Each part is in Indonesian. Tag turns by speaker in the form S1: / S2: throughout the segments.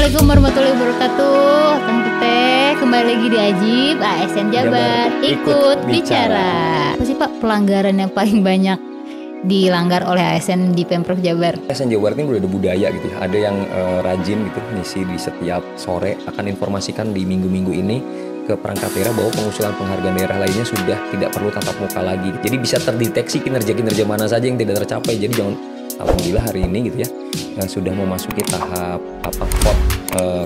S1: Assalamualaikum warahmatullahi wabarakatuh. Kang Teteh kembali lagi di Ajib ASN Jabar ikut bicara. Apa sih Pak pelanggaran yang paling banyak dilanggar oleh ASN di Pemprov Jabar?
S2: ASN Jawa Barat ini udah ada budaya gitu ya. Ada yang rajin gitu ngisi di setiap sore akan informasikan di minggu-minggu ini ke perangkat daerah bahwa pengusulan penghargaan daerah lainnya sudah tidak perlu tatap muka lagi. Jadi bisa terdeteksi kinerja-kinerja mana saja yang tidak tercapai. Jadi jangan, alhamdulillah hari ini gitu ya sudah memasuki tahap vote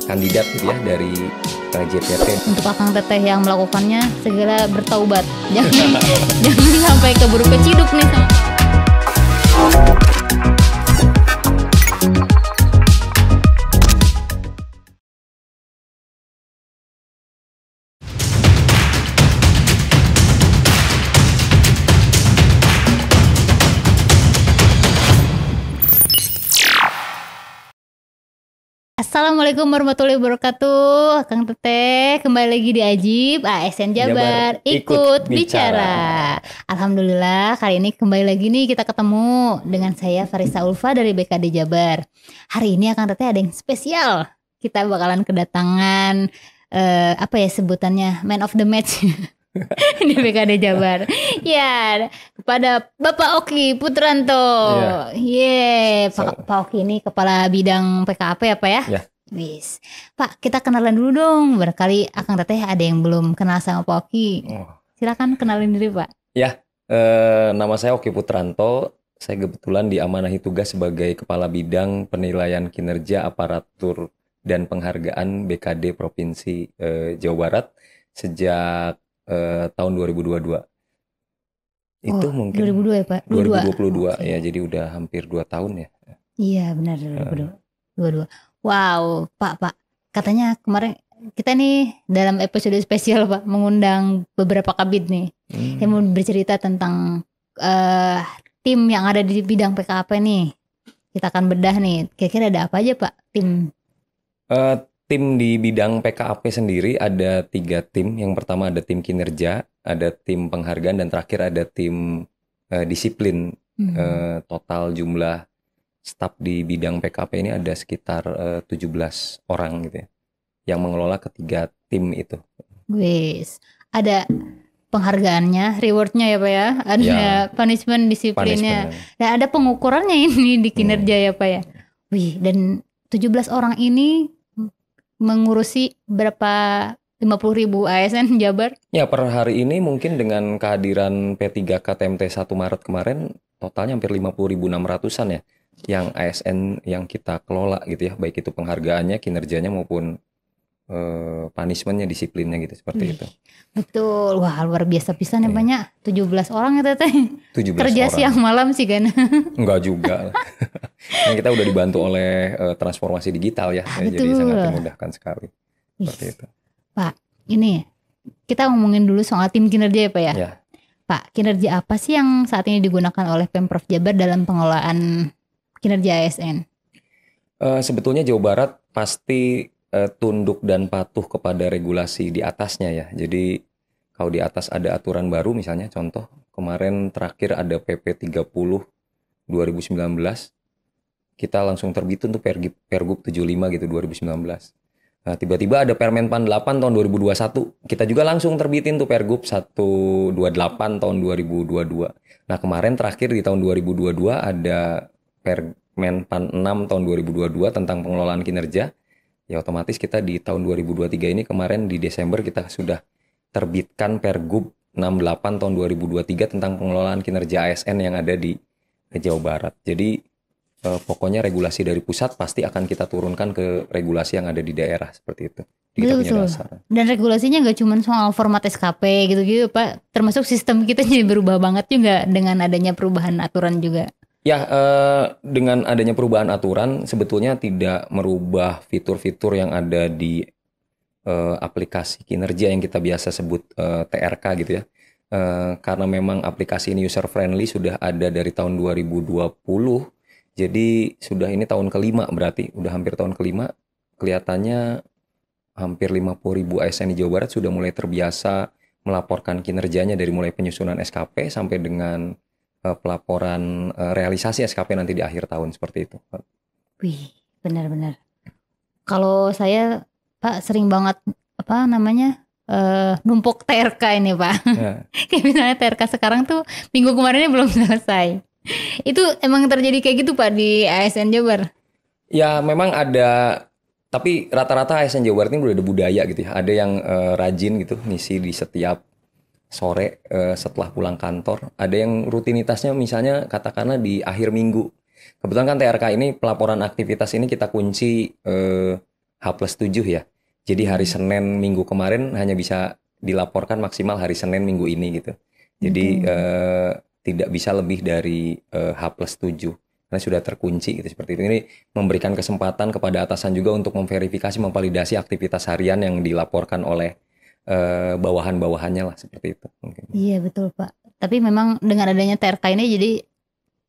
S2: kandidat gitu ya dari JPT.
S1: Untuk Akang Teteh yang melakukannya segera bertaubat. Jangan sampai keburu keciduk nih. Assalamualaikum warahmatullahi wabarakatuh. Kang Teteh kembali lagi di Ajib ASN Jabar ikut bicara. Alhamdulillah kali ini kembali lagi nih kita ketemu dengan saya Farisa Ulfa dari BKD Jabar. Hari ini Kang Teteh ada yang spesial. Kita bakalan kedatangan apa ya sebutannya, man of the match di BKD Jabar. Ya, kepada Bapak Oki Putranto. Pak Oki ini kepala bidang PKAP apa ya? Ya. Wis. Pak, kita kenalan dulu dong. Barangkali Akang Teteh ada yang belum kenal sama Pak Oki. Silakan kenalin diri, Pak.
S2: Ya, nama saya Oki Putranto. Saya kebetulan diamanahi tugas sebagai kepala bidang penilaian kinerja aparatur dan penghargaan BKD Provinsi Jawa Barat sejak tahun 2022. Itu mungkin
S1: 2002 ya Pak?
S2: 2022 ya, jadi udah hampir 2 tahun ya.
S1: Iya benar 2022. Wow, Pak, katanya kemarin kita nih dalam episode spesial Pak mengundang beberapa kabid nih yang mau bercerita tentang tim yang ada di bidang PKP nih. Kita akan bedah nih, kira-kira ada apa aja Pak
S2: tim di bidang PKAP sendiri ada 3 tim. Yang pertama ada tim kinerja, ada tim penghargaan, dan terakhir ada tim disiplin. Total jumlah staf di bidang PKP ini ada sekitar 17 orang gitu ya, yang mengelola ketiga tim itu.
S1: Wis, ada penghargaannya, rewardnya ya Pak ya, ada punishment, disiplinnya, dan ada pengukurannya ini di kinerja ya Pak ya. Wih, dan 17 orang ini mengurusi berapa 50.000 ASN Jabar? Ya,
S2: per hari ini mungkin dengan kehadiran P3K TMT 1 Maret kemarin totalnya hampir 50.600-an ya yang ASN yang kita kelola gitu ya, baik itu penghargaannya, kinerjanya maupun punishment-nya, disiplinnya gitu, seperti itu.
S1: Betul. Wah, luar biasa pisan ya banyak. 17 orang ya Teteh. 17 kerja orang. Siang malam sih kan.
S2: Enggak juga. Kan kita udah dibantu oleh transformasi digital ya. Jadi sangat memudahkan sekali. Seperti itu.
S1: Pak, ini kita ngomongin dulu soal tim kinerja ya Pak ya. Ya. Pak, kinerja apa sih yang saat ini digunakan oleh Pemprov Jabar dalam pengelolaan kinerja ASN?
S2: Sebetulnya Jawa Barat pasti tunduk dan patuh kepada regulasi di atasnya ya. Jadi kalau di atas ada aturan baru, misalnya contoh kemarin terakhir ada PP 30 2019, kita langsung terbit untuk Pergub 75 gitu 2019. Nah, tiba-tiba ada Permenpan 8 tahun 2021, kita juga langsung terbitin tuh Pergub 128 tahun 2022. Nah kemarin terakhir di tahun 2022 ada Permenpan 6 tahun 2022 tentang pengelolaan kinerja. Ya otomatis kita di tahun 2023 ini kemarin di Desember kita sudah terbitkan Pergub 68 tahun 2023 tentang pengelolaan kinerja ASN yang ada di Jawa Barat. Jadi pokoknya regulasi dari pusat pasti akan kita turunkan ke regulasi yang ada di daerah, seperti itu.
S1: Betul. Dan regulasinya nggak cuma soal format SKP gitu-gitu Pak, termasuk sistem kita jadi berubah banget juga dengan adanya perubahan aturan juga.
S2: Ya, dengan adanya perubahan aturan sebetulnya tidak merubah fitur-fitur yang ada di aplikasi kinerja yang kita biasa sebut TRK gitu ya. Karena memang aplikasi ini user friendly sudah ada dari tahun 2020. Jadi sudah ini tahun kelima, berarti udah hampir tahun kelima. Kelihatannya hampir 50.000 ASN di Jawa Barat sudah mulai terbiasa melaporkan kinerjanya dari mulai penyusunan SKP sampai dengan pelaporan realisasi SKP nanti di akhir tahun, seperti itu.
S1: Wih, benar-benar. Kalau saya Pak sering banget apa namanya numpuk TRK ini Pak.
S2: Ya.
S1: Kayak misalnya TRK sekarang tuh minggu kemarinnya belum selesai. Itu emang terjadi kayak gitu Pak di ASN Jabar?
S2: Ya memang ada, tapi rata-rata ASN Jawa Barat ini udah ada budaya gitu ya. Ada yang rajin gitu ngisi di setiap sore setelah pulang kantor. Ada yang rutinitasnya misalnya katakanlah di akhir minggu. Kebetulan kan TRK ini pelaporan aktivitas ini kita kunci H+7 ya. Jadi hari Senin minggu kemarin hanya bisa dilaporkan maksimal hari Senin minggu ini gitu. Jadi tidak bisa lebih dari H+7. Karena sudah terkunci gitu seperti itu. Ini memberikan kesempatan kepada atasan juga untuk memverifikasi, memvalidasi aktivitas harian yang dilaporkan oleh bawahan-bawahannya lah seperti itu. Mungkin.
S1: Iya betul Pak. Tapi memang dengan adanya TRK ini jadi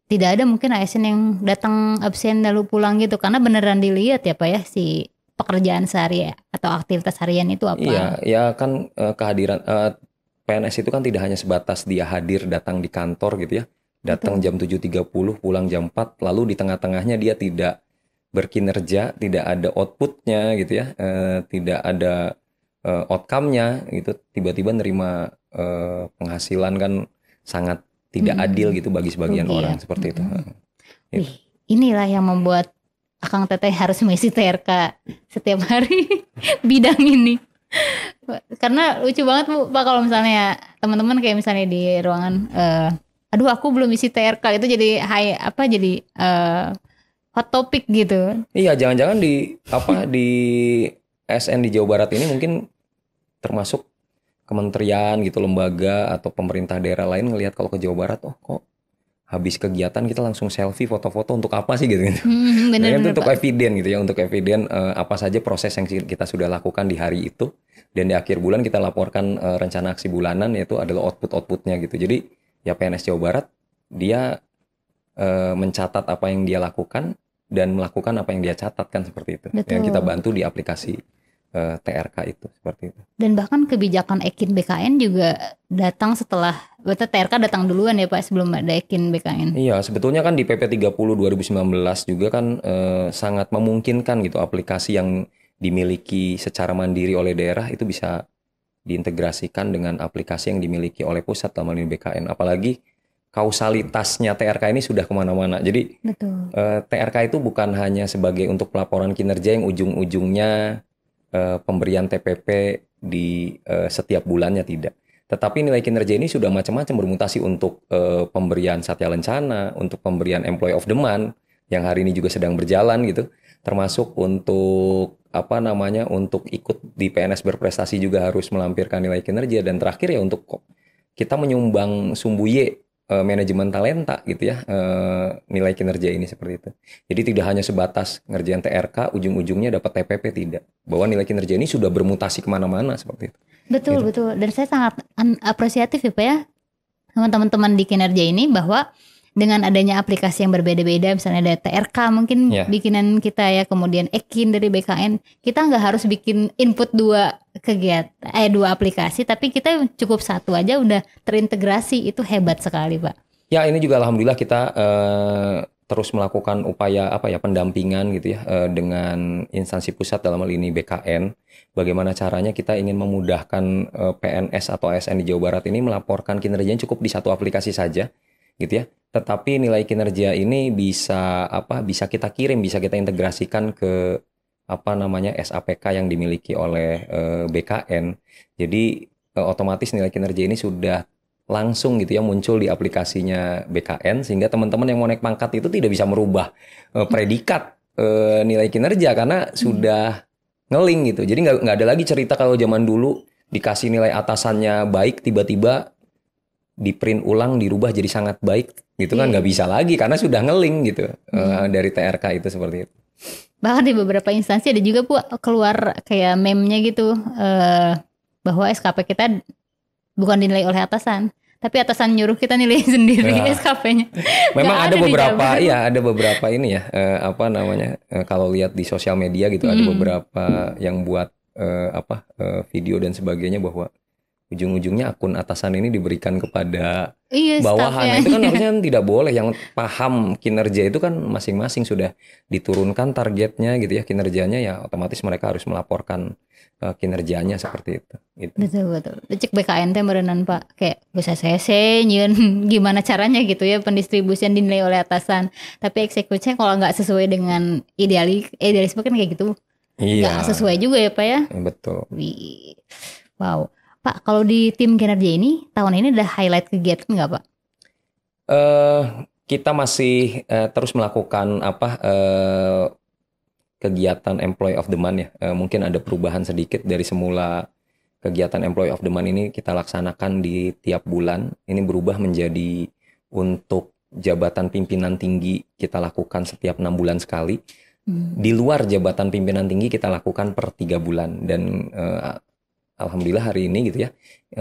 S1: tidak ada mungkin ASN yang datang absen lalu pulang gitu. Karena beneran dilihat ya Pak ya si pekerjaan sehari atau aktivitas harian itu apa.
S2: Iya, ya kan kehadiran PNS itu kan tidak hanya sebatas dia hadir datang di kantor gitu ya. Datang jam 7.30, pulang jam 4, lalu di tengah-tengahnya dia tidak berkinerja, tidak ada outputnya gitu ya, tidak ada outcome-nya gitu, tiba-tiba nerima penghasilan kan sangat tidak adil gitu bagi sebagian orang seperti itu.
S1: Wih, inilah yang membuat Akang Teteh harus mengisi TRK setiap hari bidang ini. Karena lucu banget Bu, Pak kalau misalnya teman-teman kayak misalnya di ruangan aduh aku belum isi TRK itu jadi hot topic gitu.
S2: Iya, jangan-jangan di SN di Jawa Barat ini mungkin termasuk kementerian gitu, lembaga atau pemerintah daerah lain ngelihat kalau ke Jawa Barat, oh kok habis kegiatan kita langsung selfie foto-foto untuk apa sih gitu.
S1: Bener,
S2: itu untuk eviden gitu ya, untuk eviden apa saja proses yang kita sudah lakukan di hari itu, dan di akhir bulan kita laporkan rencana aksi bulanan, yaitu adalah outputnya gitu. Jadi ya PNS Jawa Barat dia mencatat apa yang dia lakukan dan melakukan apa yang dia catatkan seperti itu.
S1: Betul.
S2: Yang kita bantu di aplikasi TRK itu seperti itu.
S1: Dan bahkan kebijakan Ekin BKN juga datang setelah, berarti TRK datang duluan ya Pak sebelum ada Ekin BKN.
S2: Iya, sebetulnya kan di PP 30 2019 juga kan sangat memungkinkan gitu aplikasi yang dimiliki secara mandiri oleh daerah itu bisa diintegrasikan dengan aplikasi yang dimiliki oleh pusat dalam hal ini BKN. Apalagi kausalitasnya TRK ini sudah kemana-mana. Jadi TRK itu bukan hanya sebagai untuk pelaporan kinerja yang ujung-ujungnya pemberian TPP di setiap bulannya, tidak. Tetapi nilai kinerja ini sudah macam-macam bermutasi untuk pemberian satya lencana, untuk pemberian employee of the month yang hari ini juga sedang berjalan gitu, termasuk untuk untuk ikut di PNS berprestasi juga harus melampirkan nilai kinerja, dan terakhir ya untuk kita menyumbang sumbuye manajemen talenta gitu ya, nilai kinerja ini seperti itu. Jadi tidak hanya sebatas ngerjain TRK ujung-ujungnya dapat TPP, tidak. Bahwa nilai kinerja ini sudah bermutasi kemana-mana seperti itu.
S1: Betul gitu. Betul. Dan saya sangat apresiatif ya Pak ya sama teman-teman di kinerja ini, bahwa dengan adanya aplikasi yang berbeda-beda, misalnya ada TRK mungkin bikinan kita ya, kemudian Ekin dari BKN, kita nggak harus bikin input dua aplikasi, tapi kita cukup satu aja udah terintegrasi. Itu hebat sekali Pak.
S2: Ya, ini juga alhamdulillah kita terus melakukan upaya pendampingan gitu ya dengan instansi pusat dalam hal ini BKN. Bagaimana caranya kita ingin memudahkan PNS atau ASN di Jawa Barat ini melaporkan kinerjanya cukup di satu aplikasi saja gitu ya. Tetapi nilai kinerja ini bisa kita kirim, bisa kita integrasikan ke SAPK yang dimiliki oleh BKN. Jadi otomatis nilai kinerja ini sudah langsung gitu ya muncul di aplikasinya BKN, sehingga teman-teman yang mau naik pangkat itu tidak bisa merubah predikat nilai kinerja karena sudah ngeling gitu. Jadi nggak ada lagi cerita kalau zaman dulu dikasih nilai atasannya baik, tiba-tiba di print ulang dirubah jadi sangat baik gitu kan, nggak bisa lagi karena sudah ngeling gitu dari TRK itu seperti itu.
S1: Bahkan di beberapa instansi ada juga Bu keluar kayak meme-nya gitu bahwa SKP kita bukan dinilai oleh atasan, tapi atasan nyuruh kita nilai sendiri SKP-nya.
S2: Memang ada beberapa ini ya kalau lihat di sosial media gitu ada beberapa yang buat video dan sebagainya bahwa ujung-ujungnya akun atasan ini diberikan kepada
S1: Iya,
S2: bawahan.
S1: staffnya.
S2: Nah, itu kan harusnya tidak boleh. Yang paham kinerja itu kan masing-masing sudah diturunkan targetnya gitu ya, kinerjanya ya otomatis mereka harus melaporkan kinerjanya seperti itu. Gitu.
S1: Betul. Cek BKN teh merenang Pak, kayak bisa sese nyieun gimana caranya gitu ya pendistribusian dinilai oleh atasan. Tapi eksekusinya kalau nggak sesuai dengan idealisme kan kayak gitu.
S2: Iya.
S1: Nggak sesuai juga ya Pak ya.
S2: Betul.
S1: Wih. Wow. Pak, kalau di tim kinerja ini tahun ini ada highlight kegiatan nggak Pak?
S2: Kita masih terus melakukan kegiatan Employee of the Month ya. Mungkin ada perubahan sedikit dari semula kegiatan Employee of the Month ini kita laksanakan di tiap bulan. Ini berubah menjadi untuk jabatan pimpinan tinggi kita lakukan setiap 6 bulan sekali. Di luar jabatan pimpinan tinggi kita lakukan per 3 bulan. Dan alhamdulillah hari ini gitu ya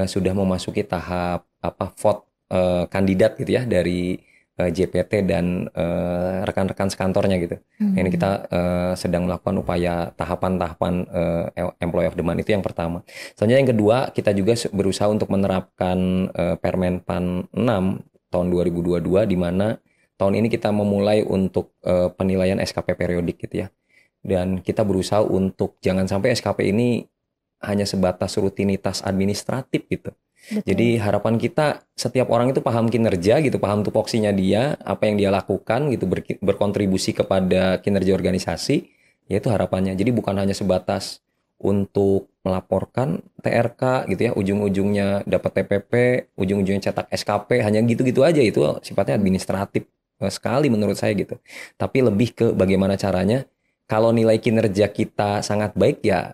S2: sudah memasuki tahap vote kandidat gitu ya dari JPT dan rekan-rekan sekantornya gitu. Ini kita sedang melakukan upaya tahapan-tahapan Employee of the Month, itu yang pertama. Selanjutnya yang kedua, kita juga berusaha untuk menerapkan Permenpan 6 tahun 2022 di mana tahun ini kita memulai untuk penilaian SKP periodik gitu ya. Dan kita berusaha untuk jangan sampai SKP ini hanya sebatas rutinitas administratif gitu. Betul. Jadi harapan kita setiap orang itu paham kinerja gitu, paham tupoksinya dia, apa yang dia lakukan gitu, berkontribusi kepada kinerja organisasi, yaitu harapannya. Jadi bukan hanya sebatas untuk melaporkan TRK gitu ya, ujung-ujungnya dapat TPP, ujung-ujungnya cetak SKP, hanya gitu-gitu aja, itu sifatnya administratif sekali menurut saya gitu. Tapi lebih ke bagaimana caranya, kalau nilai kinerja kita sangat baik ya,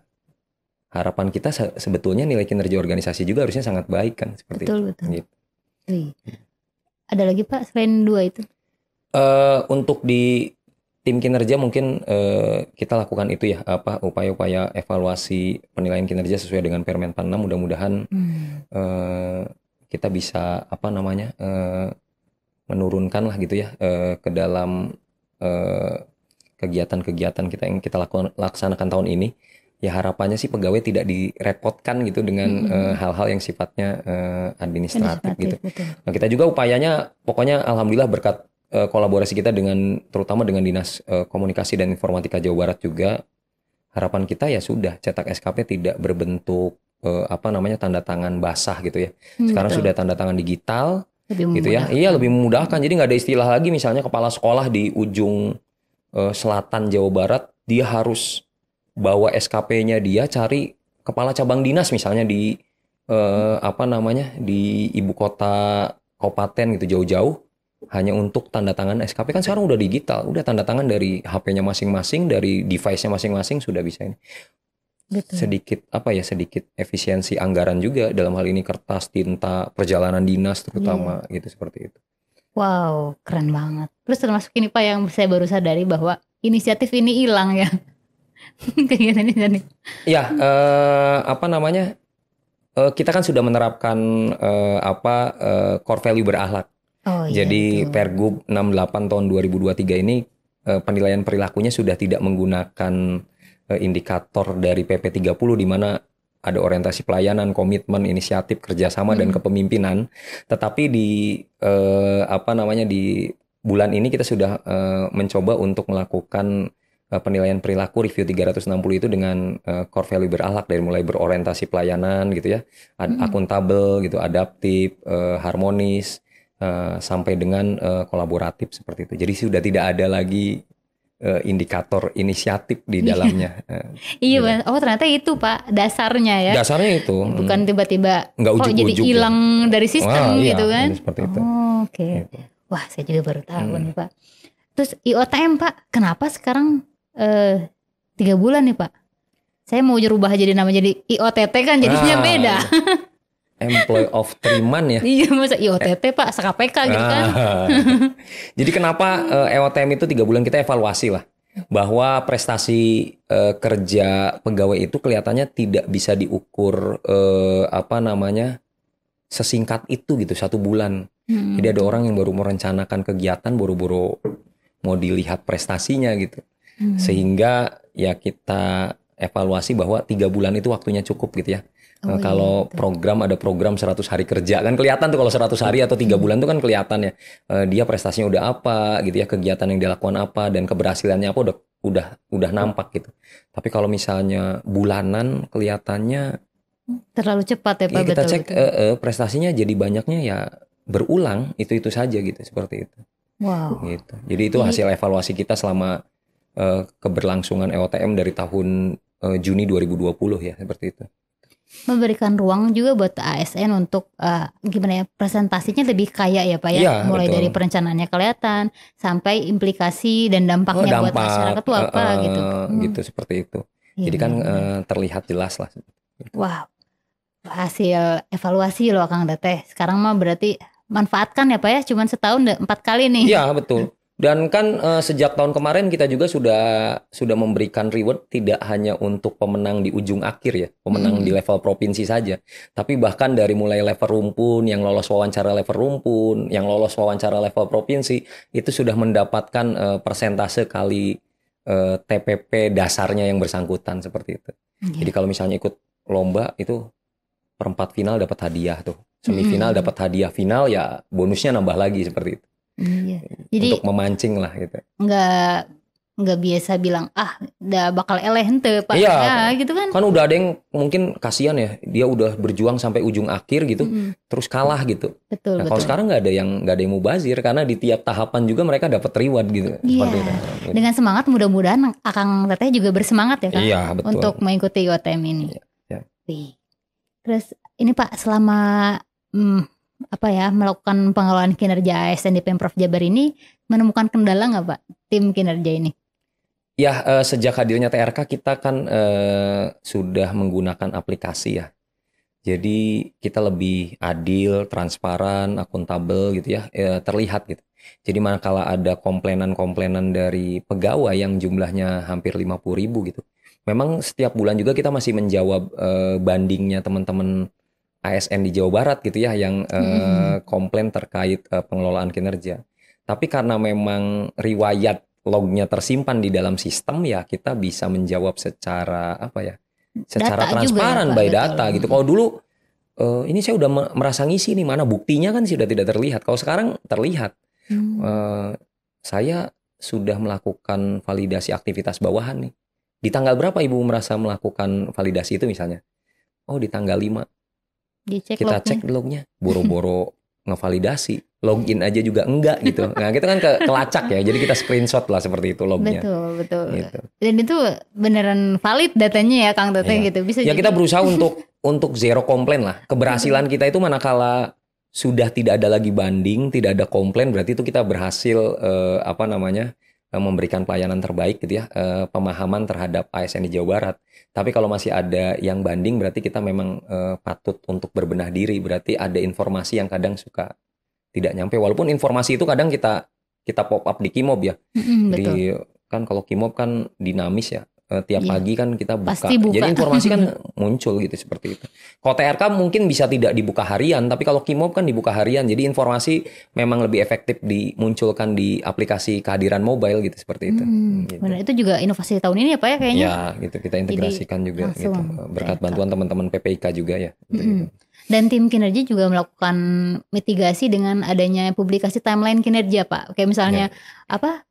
S2: harapan kita sebetulnya nilai kinerja organisasi juga harusnya sangat baik kan, seperti
S1: betul,
S2: itu.
S1: Betul.
S2: Gitu.
S1: Ada lagi Pak selain 2 itu?
S2: Untuk di tim kinerja mungkin kita lakukan itu ya, upaya-upaya evaluasi penilaian kinerja sesuai dengan Permenpan 6. Mudah-mudahan kita bisa menurunkan lah gitu ya ke dalam kegiatan-kegiatan kita yang kita laksanakan tahun ini. Ya harapannya sih pegawai tidak direpotkan gitu dengan hal-hal yang sifatnya administratif gitu. Betul. Nah kita juga upayanya, pokoknya alhamdulillah berkat kolaborasi kita terutama dengan Dinas Komunikasi dan Informatika Jawa Barat juga, harapan kita ya sudah cetak SKP tidak berbentuk tanda tangan basah gitu ya. Sekarang betul. Sudah tanda tangan digital gitu ya. Iya, lebih memudahkan. Jadi nggak ada istilah lagi misalnya kepala sekolah di ujung selatan Jawa Barat dia harus bawa SKP-nya, dia cari kepala cabang dinas misalnya di di ibu kota kabupaten gitu jauh-jauh hanya untuk tanda tangan SKP. Kan sekarang udah digital, udah tanda tangan dari HP-nya masing-masing, dari device-nya masing-masing sudah bisa ini. Betul. Sedikit efisiensi anggaran juga dalam hal ini, kertas, tinta, perjalanan dinas terutama gitu, seperti itu.
S1: Wow, keren banget. Terus termasuk ini Pak yang saya baru sadari bahwa inisiatif ini hilang ya. Kegiatan ini. Ya,
S2: kita kan sudah menerapkan core value berakhlak. Jadi betul. Pergub 68 tahun 2023 ini penilaian perilakunya sudah tidak menggunakan indikator dari PP 30 di mana ada orientasi pelayanan, komitmen, inisiatif, kerjasama dan kepemimpinan. Tetapi di di bulan ini kita sudah mencoba untuk melakukan penilaian perilaku review 360 itu dengan core value berakhlak, dari mulai berorientasi pelayanan gitu ya, akuntabel gitu, adaptif, harmonis, sampai dengan kolaboratif seperti itu. Jadi sudah tidak ada lagi indikator inisiatif di dalamnya.
S1: Iya Mas. Oh ternyata itu Pak dasarnya ya.
S2: Dasarnya itu.
S1: Bukan tiba-tiba jadi hilang dari sistem gitu kan.
S2: Seperti itu.
S1: Oke. Gitu. Wah saya juga baru tahu nih Pak. Terus IOTM Pak, kenapa sekarang 3 bulan nih Pak? Saya mau rubah jadi nama jadi IOTT kan jadinya beda.
S2: Employee of 3 month ya.
S1: Iya masa IOTT Pak, SKPK gitu kan.
S2: Jadi kenapa EOTM itu 3 bulan kita evaluasi lah. Bahwa prestasi kerja pegawai itu kelihatannya tidak bisa diukur sesingkat itu gitu, 1 bulan. Jadi ada orang yang baru merencanakan kegiatan, buru-buru mau dilihat prestasinya gitu. Sehingga ya kita evaluasi bahwa 3 bulan itu waktunya cukup gitu ya. Kalau program ada program 100 hari kerja kan kelihatan tuh kalau 100 hari atau 3 bulan tuh kan kelihatan ya. Dia prestasinya udah apa gitu ya, kegiatan yang dilakukan apa dan keberhasilannya apa udah nampak gitu. Tapi kalau misalnya bulanan kelihatannya
S1: terlalu cepat ya Pak.
S2: kita cek prestasinya jadi banyaknya ya berulang itu saja gitu seperti itu.
S1: Wow.
S2: Gitu. Jadi itu hasil evaluasi kita selama keberlangsungan EOTM dari tahun Juni 2020 ya seperti itu.
S1: Memberikan ruang juga buat ASN untuk gimana ya, presentasinya lebih kaya ya Pak ya.
S2: Iya,
S1: mulai
S2: betul.
S1: dari perencanaannya kelihatan sampai implikasi dan dampaknya buat masyarakat tuh apa gitu.
S2: Gitu seperti itu.
S1: Iya,
S2: Jadi kan
S1: benar.
S2: terlihat jelas lah.
S1: Wow, hasil evaluasi loh Kang Teteh. Sekarang mah berarti manfaatkan ya Pak ya, cuman setahun 4 kali nih.
S2: Iya betul. Dan kan sejak tahun kemarin kita juga sudah memberikan reward tidak hanya untuk pemenang di ujung akhir ya, pemenang di level provinsi saja, tapi bahkan dari mulai level rumpun, yang lolos wawancara level rumpun, yang lolos wawancara level provinsi itu sudah mendapatkan persentase kali TPP dasarnya yang bersangkutan seperti itu. Jadi kalau misalnya ikut lomba itu perempat final dapat hadiah tuh, semifinal dapat hadiah, final ya bonusnya nambah lagi seperti itu.
S1: Iya. Jadi
S2: untuk memancing lah gitu.
S1: nggak biasa bilang udah bakal eleh hente Pak.
S2: Iya,
S1: Ya, gitu kan.
S2: Kan udah ada yang mungkin kasihan ya, dia udah berjuang sampai ujung akhir gitu, terus kalah gitu.
S1: Betul,
S2: Nah, kalau sekarang nggak ada yang mubazir karena di tiap tahapan juga mereka dapat reward gitu.
S1: Iya.
S2: Seperti itu.
S1: Dengan semangat mudah-mudahan Akang Teteh juga bersemangat ya Kang.
S2: Iya, betul.
S1: Untuk mengikuti IOTM ini.
S2: Iya.
S1: Terus ini Pak, selama melakukan pengelolaan kinerja ASN di Pemprov Jabar ini menemukan kendala nggak Pak tim kinerja ini?
S2: Ya, sejak hadirnya TRK kita kan sudah menggunakan aplikasi ya. Jadi kita lebih adil, transparan, akuntabel gitu ya, terlihat gitu. Jadi manakala ada komplainan dari pegawai yang jumlahnya hampir 50.000 gitu. Memang setiap bulan juga kita masih menjawab bandingnya teman-teman ASN di Jawa Barat gitu ya yang komplain terkait pengelolaan kinerja. Tapi karena memang riwayat lognya tersimpan di dalam sistem ya kita bisa menjawab secara secara
S1: Data
S2: transparan
S1: juga ya, Pak,
S2: by
S1: betul.
S2: data gitu. Kalau dulu ini saya udah merasa ngisi nih, mana buktinya kan sudah tidak terlihat. Kalau sekarang terlihat. Saya sudah melakukan validasi aktivitas bawahan nih. Di tanggal berapa Ibu merasa melakukan validasi itu misalnya? Oh, di tanggal 5.
S1: Dicek
S2: Kita
S1: lognya.
S2: cek lognya, boro-boro ngevalidasi, login aja juga enggak gitu. Nah, kita kan kelacak ya, jadi kita screenshot lah seperti itu lognya.
S1: Betul.
S2: Gitu.
S1: Dan itu beneran valid datanya ya Kang Teteh gitu. Bisa
S2: Ya
S1: jadi.
S2: kita berusaha untuk zero komplain lah. Keberhasilan kita itu manakala sudah tidak ada lagi banding, tidak ada komplain, berarti itu kita berhasil memberikan pelayanan terbaik gitu ya, pemahaman terhadap ASN di Jawa Barat. Tapi kalau masih ada yang banding berarti kita memang patut untuk berbenah diri. Berarti ada informasi yang kadang suka tidak nyampe. Walaupun informasi itu kadang kita pop up di Kimob ya. Jadi kan kalau Kimob kan dinamis ya. Tiap pagi kan kita buka.
S1: Pasti buka.
S2: Jadi informasi kan muncul gitu seperti itu. Kalau TRK mungkin bisa tidak dibuka harian, tapi kalau Kimob kan dibuka harian. Jadi informasi memang lebih efektif dimunculkan di aplikasi kehadiran mobile gitu seperti itu. Gitu.
S1: Benar, itu juga inovasi tahun ini ya Pak ya kayaknya.
S2: Ya gitu kita integrasikan
S1: Jadi,
S2: juga gitu.
S1: langsung
S2: Berkat
S1: TRK.
S2: bantuan teman-teman PPIK juga ya. Gitu.
S1: Dan tim kinerja juga melakukan mitigasi dengan adanya publikasi timeline kinerja Pak. Kayak misalnya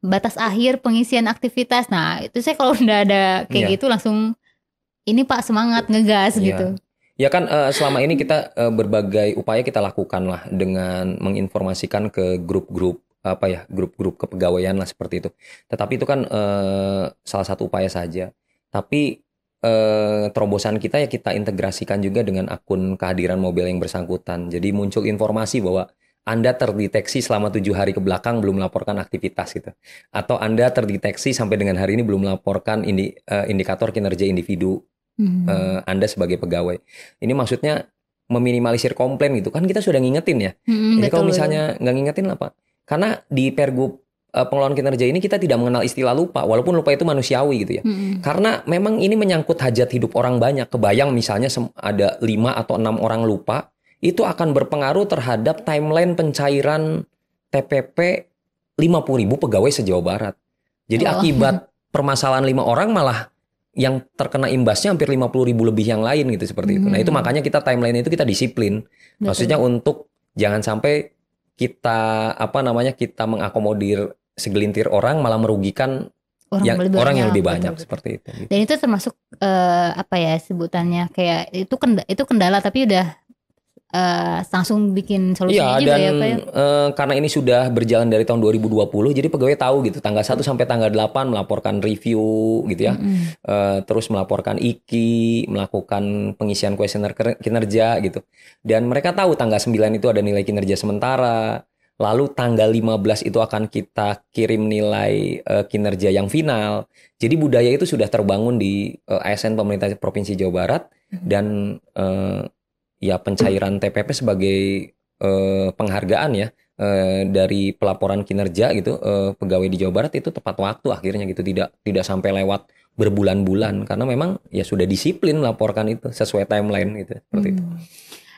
S1: batas akhir pengisian aktivitas. Nah itu saya kalau udah ada kayak gitu langsung ini Pak semangat ngegas gitu.
S2: Ya kan selama ini kita berbagai upaya kita lakukan lah dengan menginformasikan ke grup-grup grup-grup kepegawaian lah seperti itu. Tetapi itu kan salah satu upaya saja. Tapi terobosan kita ya kita integrasikan juga dengan akun kehadiran mobil yang bersangkutan. Jadi muncul informasi bahwa Anda terdeteksi selama 7 hari ke belakang belum melaporkan aktivitas gitu. Atau Anda terdeteksi sampai dengan hari ini belum melaporkan indikator kinerja individu Anda sebagai pegawai. Ini maksudnya meminimalisir komplain gitu. Kan kita sudah ngingetin ya. Jadi kalau misalnya nggak ngingetin apa? Karena di Pergub pengelolaan kinerja ini kita tidak mengenal istilah lupa, walaupun lupa itu manusiawi gitu ya. Karena memang ini menyangkut hajat hidup orang banyak. Kebayang misalnya ada 5 atau 6 orang lupa, itu akan berpengaruh terhadap timeline pencairan TPP 50.000 pegawai se-Jawa Barat. Jadi akibat permasalahan 5 orang malah yang terkena imbasnya hampir 50.000 lebih yang lain gitu seperti itu. Nah itu makanya kita timeline itu kita disiplin. Maksudnya untuk jangan sampai kita kita mengakomodir segelintir orang malah merugikan orang yang lebih banyak seperti itu. Gitu.
S1: Dan itu termasuk sebutannya kayak itu kendala tapi udah langsung bikin solusinya juga ya Pak ya?
S2: Karena ini sudah berjalan dari tahun 2020, jadi pegawai tahu gitu tanggal 1 sampai tanggal 8 melaporkan review gitu ya, terus melaporkan IKI, melakukan pengisian kuesioner kinerja gitu, dan mereka tahu tanggal 9 itu ada nilai kinerja sementara, lalu tanggal 15 itu akan kita kirim nilai kinerja yang final. Jadi budaya itu sudah terbangun di ASN pemerintah Provinsi Jawa Barat, dan ya pencairan TPP sebagai penghargaan ya dari pelaporan kinerja gitu pegawai di Jawa Barat itu tepat waktu akhirnya gitu, tidak sampai lewat berbulan-bulan karena memang ya sudah disiplin melaporkan itu sesuai timeline gitu seperti itu.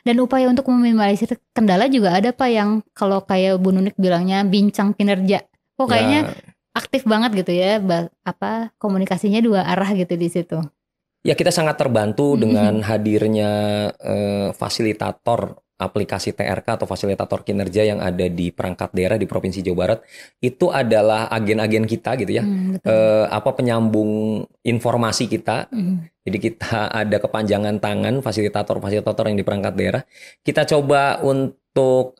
S1: Dan upaya untuk meminimalisir kendala juga ada Pak, yang kalau kayak Bu Nunik bilangnya bincang kinerja. Kok kayaknya aktif banget gitu ya, komunikasinya dua arah gitu di situ.
S2: Ya kita sangat terbantu dengan hadirnya fasilitator aplikasi TRK atau fasilitator kinerja yang ada di perangkat daerah di Provinsi Jawa Barat. Itu adalah agen-agen kita gitu ya, penyambung informasi kita. Jadi kita ada kepanjangan tangan fasilitator-fasilitator yang di perangkat daerah. Kita coba untuk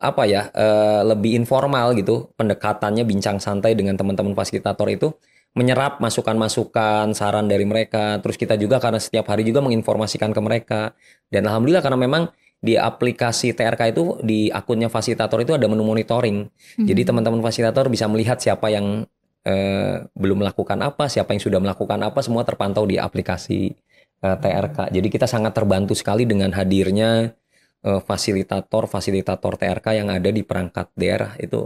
S2: lebih informal gitu pendekatannya, bincang santai dengan teman-teman fasilitator itu, menyerap masukan-masukan, saran dari mereka. Terus kita juga karena setiap hari juga menginformasikan ke mereka. Dan alhamdulillah karena memang di aplikasi TRK itu di akunnya fasilitator itu ada menu monitoring. Jadi teman-teman fasilitator bisa melihat siapa yang belum melakukan apa, siapa yang sudah melakukan apa, semua terpantau di aplikasi TRK. Jadi kita sangat terbantu sekali dengan hadirnya fasilitator TRK yang ada di perangkat daerah itu.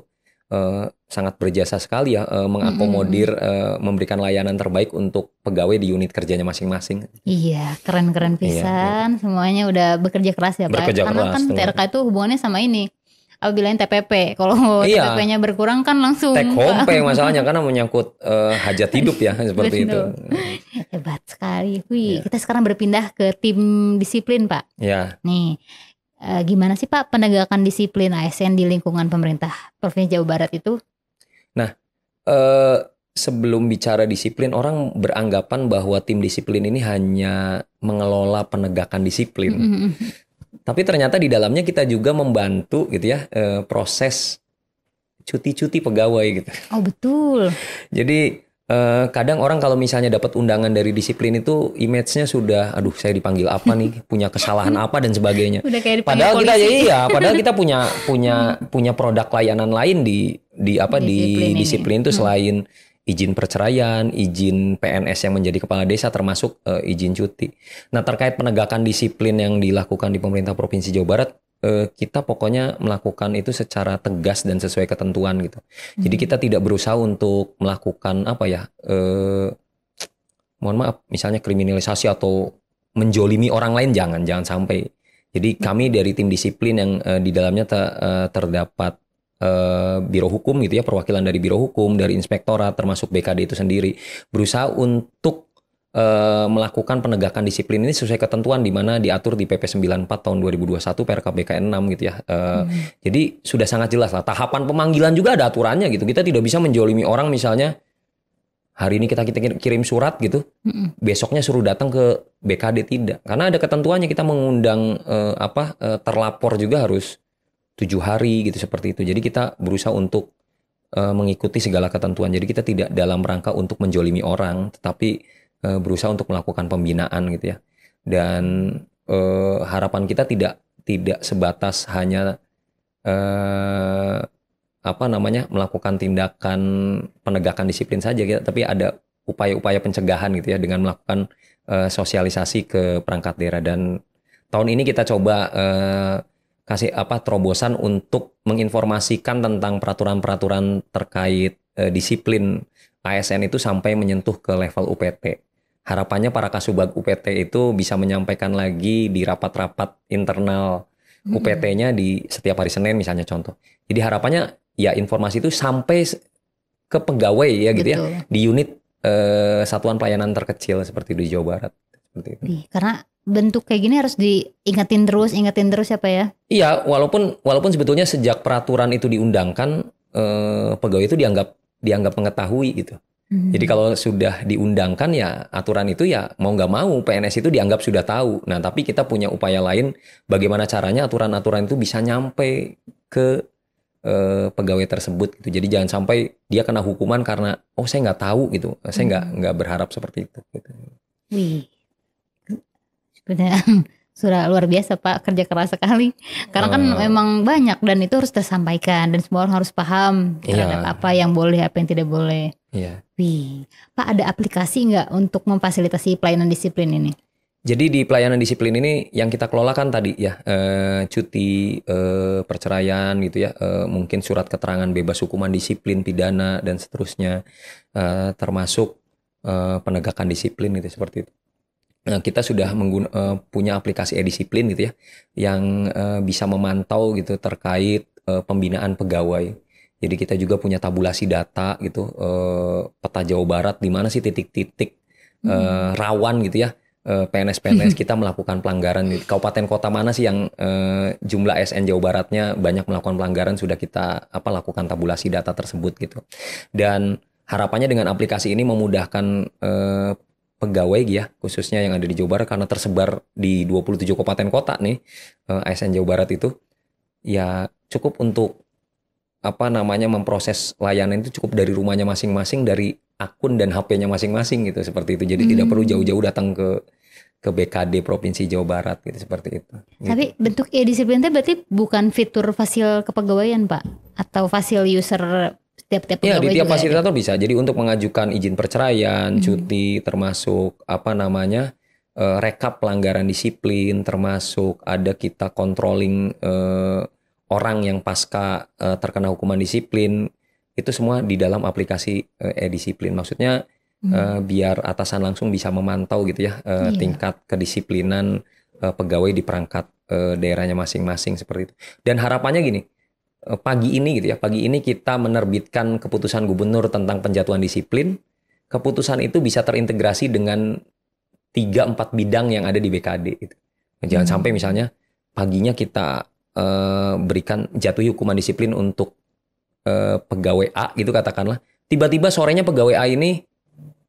S2: Sangat berjasa sekali ya mengakomodir, memberikan layanan terbaik untuk pegawai di unit kerjanya masing-masing.
S1: Iya, keren-keren pisan. Semuanya udah bekerja keras ya Pak. Karena kan TRK itu hubungannya sama ini. Apabila TPP, kalau TPP-nya berkurang kan langsung
S2: take home pay masalahnya karena menyangkut hajat hidup ya seperti itu.
S1: Hebat sekali. Kita sekarang berpindah ke tim disiplin Pak.
S2: Iya.
S1: Nih. Gimana sih Pak penegakan disiplin ASN di lingkungan pemerintah Provinsi Jawa Barat itu?
S2: Nah, sebelum bicara disiplin, orang beranggapan bahwa tim disiplin ini hanya mengelola penegakan disiplin. Tapi ternyata di dalamnya kita juga membantu gitu ya proses cuti-cuti pegawai gitu.
S1: Oh betul.
S2: Jadi kadang orang kalau misalnya dapat undangan dari disiplin itu image-nya sudah saya dipanggil apa nih, punya kesalahan apa dan sebagainya. Padahal polisi. Padahal kita punya produk layanan lain di disiplin itu selain izin perceraian, izin PNS yang menjadi kepala desa, termasuk izin cuti. Nah, terkait penegakan disiplin yang dilakukan di pemerintah Provinsi Jawa Barat, kita pokoknya melakukan itu secara tegas dan sesuai ketentuan gitu. Jadi kita tidak berusaha untuk melakukan mohon maaf, misalnya kriminalisasi atau menjolimi orang lain, jangan sampai. Jadi kami dari tim disiplin yang di dalamnya terdapat Biro Hukum gitu ya, perwakilan dari Biro Hukum, dari Inspektorat, termasuk BKD itu sendiri, berusaha untuk melakukan penegakan disiplin ini sesuai ketentuan di mana diatur di PP 94 tahun 2021 PRK BKN 6 gitu ya. Jadi sudah sangat jelas lah, tahapan pemanggilan juga ada aturannya gitu. Kita tidak bisa menjolimi orang, misalnya hari ini kita kirim surat gitu, besoknya suruh datang ke BKD, tidak. Karena ada ketentuannya, kita mengundang terlapor juga harus 7 hari gitu seperti itu. Jadi kita berusaha untuk mengikuti segala ketentuan. Jadi kita tidak dalam rangka untuk menjolimi orang, tetapi berusaha untuk melakukan pembinaan gitu ya. Dan harapan kita tidak sebatas hanya melakukan tindakan penegakan disiplin saja gitu, tapi ada upaya-upaya pencegahan gitu ya dengan melakukan sosialisasi ke perangkat daerah. Dan tahun ini kita coba kasih terobosan untuk menginformasikan tentang peraturan-peraturan terkait disiplin ASN itu sampai menyentuh ke level UPT. Harapannya para Kasubag UPT itu bisa menyampaikan lagi di rapat-rapat internal UPT-nya di setiap hari Senin misalnya contoh. Jadi harapannya ya informasi itu sampai ke pegawai ya gitu. Betul. Ya di unit satuan pelayanan terkecil seperti di Jawa Barat seperti itu.
S1: Karena bentuk kayak gini harus ingetin terus ya Pak ya.
S2: Iya, walaupun sebetulnya sejak peraturan itu diundangkan, pegawai itu dianggap mengetahui gitu. Jadi kalau sudah diundangkan ya aturan itu ya mau nggak mau PNS itu dianggap sudah tahu. Nah tapi kita punya upaya lain bagaimana caranya aturan-aturan itu bisa nyampe ke pegawai tersebut gitu. Jadi jangan sampai dia kena hukuman karena saya nggak tahu gitu. Saya nggak berharap seperti itu. Gitu.
S1: Wih, sebenarnya sudah luar biasa Pak, kerja keras sekali. Karena kan memang banyak dan itu harus tersampaikan dan semua orang harus paham terhadap apa yang boleh, apa yang tidak boleh.
S2: Iya.
S1: Wih, Pak ada aplikasi nggak untuk memfasilitasi pelayanan disiplin ini?
S2: Jadi di pelayanan disiplin ini yang kita kelola kan tadi ya cuti, perceraian gitu ya, mungkin surat keterangan bebas hukuman disiplin, pidana dan seterusnya, termasuk penegakan disiplin gitu seperti itu. Nah, kita sudah punya aplikasi e-disiplin gitu ya, yang bisa memantau gitu terkait pembinaan pegawai. Jadi kita juga punya tabulasi data gitu, peta Jawa Barat di mana sih titik-titik rawan gitu ya, PNS-PNS kita melakukan pelanggaran. Kabupaten kota mana sih yang jumlah ASN Jawa Baratnya banyak melakukan pelanggaran, sudah kita lakukan tabulasi data tersebut gitu. Dan harapannya dengan aplikasi ini memudahkan pegawai ya, khususnya yang ada di Jawa Barat karena tersebar di 27 kabupaten kota nih, ASN Jawa Barat itu ya cukup untuk memproses layanan itu cukup dari rumahnya masing-masing, dari akun dan HP-nya masing-masing gitu seperti itu. Jadi tidak perlu jauh-jauh datang ke BKD Provinsi Jawa Barat gitu seperti itu.
S1: Tapi bentuk e-disiplin itu berarti bukan fitur fasil kepegawaian Pak, atau fasil user tiap-tiap pegawai?
S2: Ya, di tiap
S1: juga
S2: fasilitator bisa. Jadi untuk mengajukan izin perceraian, cuti, termasuk rekap pelanggaran disiplin, termasuk ada kita controlling orang yang pasca terkena hukuman disiplin, itu semua di dalam aplikasi e-disiplin. Maksudnya biar atasan langsung bisa memantau gitu ya tingkat kedisiplinan pegawai di perangkat daerahnya masing-masing seperti itu. Dan harapannya gini, pagi ini kita menerbitkan keputusan gubernur tentang penjatuhan disiplin. Keputusan itu bisa terintegrasi dengan 3-4 bidang yang ada di BKD gitu. Jangan sampai misalnya paginya kita berikan jatuhi hukuman disiplin untuk pegawai A gitu katakanlah, tiba-tiba sorenya pegawai A ini